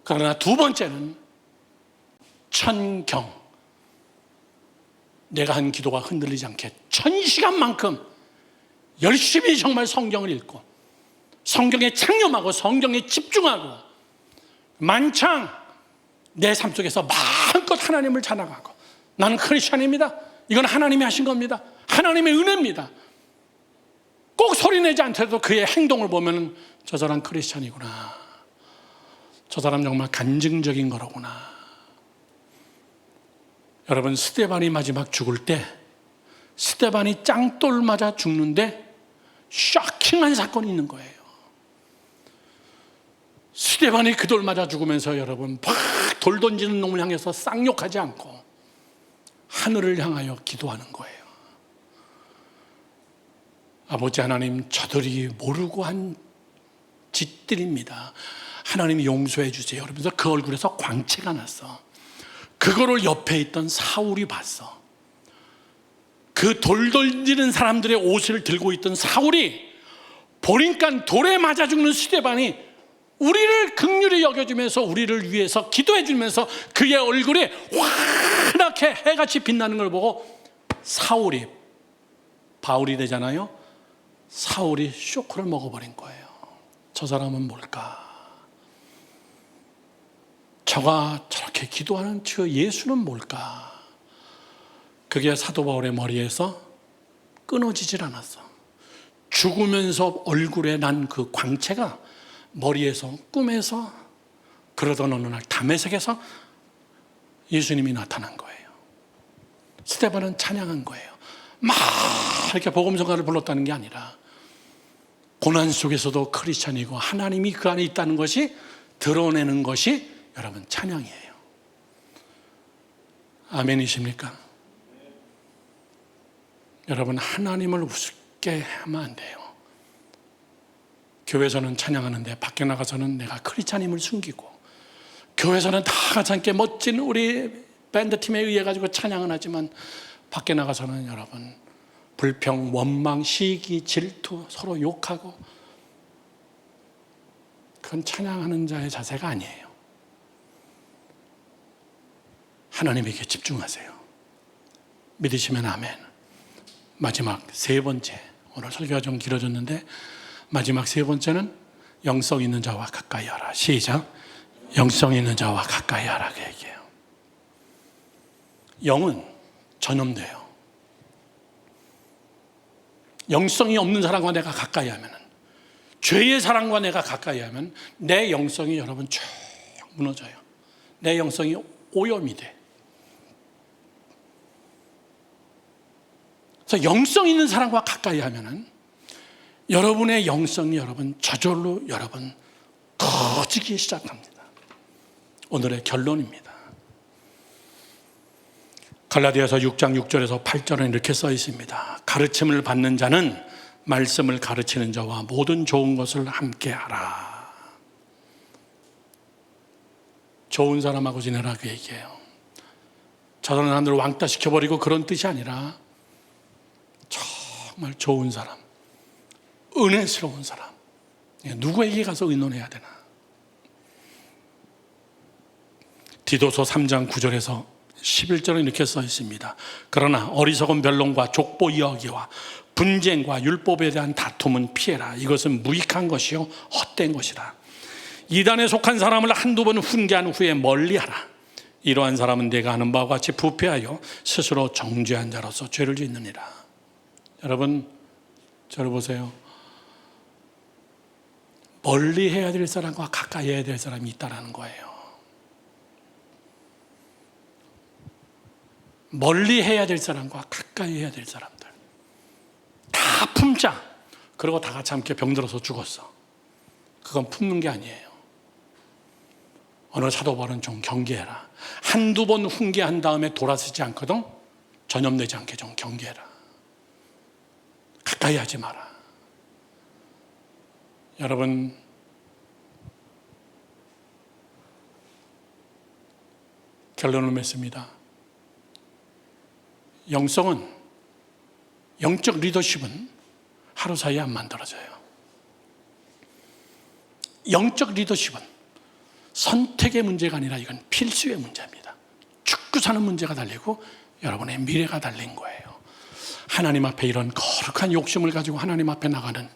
그러나 2번째는 천경. 내가 한 기도가 흔들리지 않게 1000시간만큼 열심히 정말 성경을 읽고 성경에 창념하고 성경에 집중하고 만창 내 삶 속에서 마음껏 하나님을 자랑하고 나는 크리스찬입니다. 이건 하나님이 하신 겁니다. 하나님의 은혜입니다. 꼭 소리내지 않더라도 그의 행동을 보면 저 사람 크리스찬이구나. 저 사람 정말 간증적인 거로구나. 여러분 스데반이 마지막 죽을 때 스데반이 짱돌 맞아 죽는데 쇼킹한 사건이 있는 거예요. 스데반이 그 돌 맞아 죽으면서 여러분 막 돌 던지는 놈을 향해서 쌍욕하지 않고 하늘을 향하여 기도하는 거예요. 아버지 하나님, 저들이 모르고 한 짓들입니다. 하나님 용서해 주세요. 그러면서 그 얼굴에서 광채가 났어. 그거를 옆에 있던 사울이 봤어. 그 돌 던지는 사람들의 옷을 들고 있던 사울이 보니까 돌에 맞아 죽는 스데반이 우리를 긍휼히 여겨주면서 우리를 위해서 기도해 주면서 그의 얼굴에 환하게 해같이 빛나는 걸 보고 사울이 바울이 되잖아요. 사울이 쇼크를 먹어버린 거예요. 저 사람은 뭘까? 저가 저렇게 기도하는 저 예수는 뭘까? 그게 사도 바울의 머리에서 끊어지질 않았어. 죽으면서 얼굴에 난 그 광채가 머리에서 꿈에서 그러던 어느 날 다메섹에서 예수님이 나타난 거예요. 스데반은 찬양한 거예요. 막 이렇게 복음성가를 불렀다는 게 아니라 고난 속에서도 크리스찬이고 하나님이 그 안에 있다는 것이 드러내는 것이 여러분 찬양이에요. 아멘이십니까? 여러분 하나님을 우습게 하면 안 돼요. 교회에서는 찬양하는데 밖에 나가서는 내가 크리스찬임을 숨기고, 교회에서는 다 같이 함께 멋진 우리 밴드팀에 의해 가지고 찬양은 하지만 밖에 나가서는 여러분 불평, 원망, 시기, 질투, 서로 욕하고 그건 찬양하는 자의 자세가 아니에요. 하나님에게 집중하세요. 믿으시면 아멘. 마지막 세 번째, 오늘 설교가 좀 길어졌는데 마지막 세 번째는 영성 있는 자와 가까이 하라. 시작. 영성 있는 자와 가까이 하라 그 얘기해요. 영은 전염돼요. 영성이 없는 사람과 내가 가까이 하면, 죄의 사람과 내가 가까이 하면 내 영성이 여러분 쭉 무너져요. 내 영성이 오염이 돼. 그래서 영성 있는 사람과 가까이 하면은 여러분의 영성이 여러분 저절로 여러분 커지기 시작합니다. 오늘의 결론입니다. 갈라디아서 6장 6절에서 8절은 이렇게 써 있습니다. 가르침을 받는 자는 말씀을 가르치는 자와 모든 좋은 것을 함께 하라. 좋은 사람하고 지내라 그 얘기예요. 자다른 하늘을 왕따 시켜버리고 그런 뜻이 아니라 정말 좋은 사람, 은혜스러운 사람. 누구에게 가서 의논해야 되나? 디도서 3장 9절에서 11절은 이렇게 써 있습니다. 그러나 어리석은 변론과 족보 이야기와 분쟁과 율법에 대한 다툼은 피해라. 이것은 무익한 것이요 헛된 것이라. 이단에 속한 사람을 한두 번 훈계한 후에 멀리하라. 이러한 사람은 내가 하는 바와 같이 부패하여 스스로 정죄한 자로서 죄를 짓느니라. 여러분, 저를 보세요. 멀리 해야 될 사람과 가까이 해야 될 사람이 있다는 거예요. 멀리 해야 될 사람과 가까이 해야 될 사람들 다 품자. 그리고 다 같이 함께 병들어서 죽었어. 그건 품는 게 아니에요. 오늘 사도 바울은 좀 경계해라. 한두 번 훈계한 다음에 돌아서지 않거든. 전염되지 않게 좀 경계해라. 가까이 하지 마라. 여러분, 결론을 맺습니다. 영성은, 영적 리더십은 하루 사이에 안 만들어져요. 영적 리더십은 선택의 문제가 아니라 이건 필수의 문제입니다. 죽고 사는 문제가 달리고 여러분의 미래가 달린 거예요. 하나님 앞에 이런 거룩한 욕심을 가지고 하나님 앞에 나가는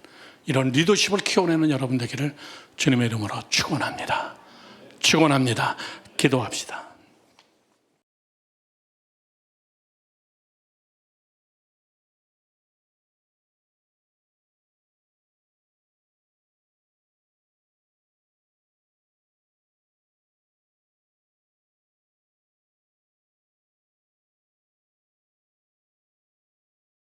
이런 리더십을 키워내는 여러분 되기를 주님의 이름으로 축원합니다. 축원합니다. 기도합시다.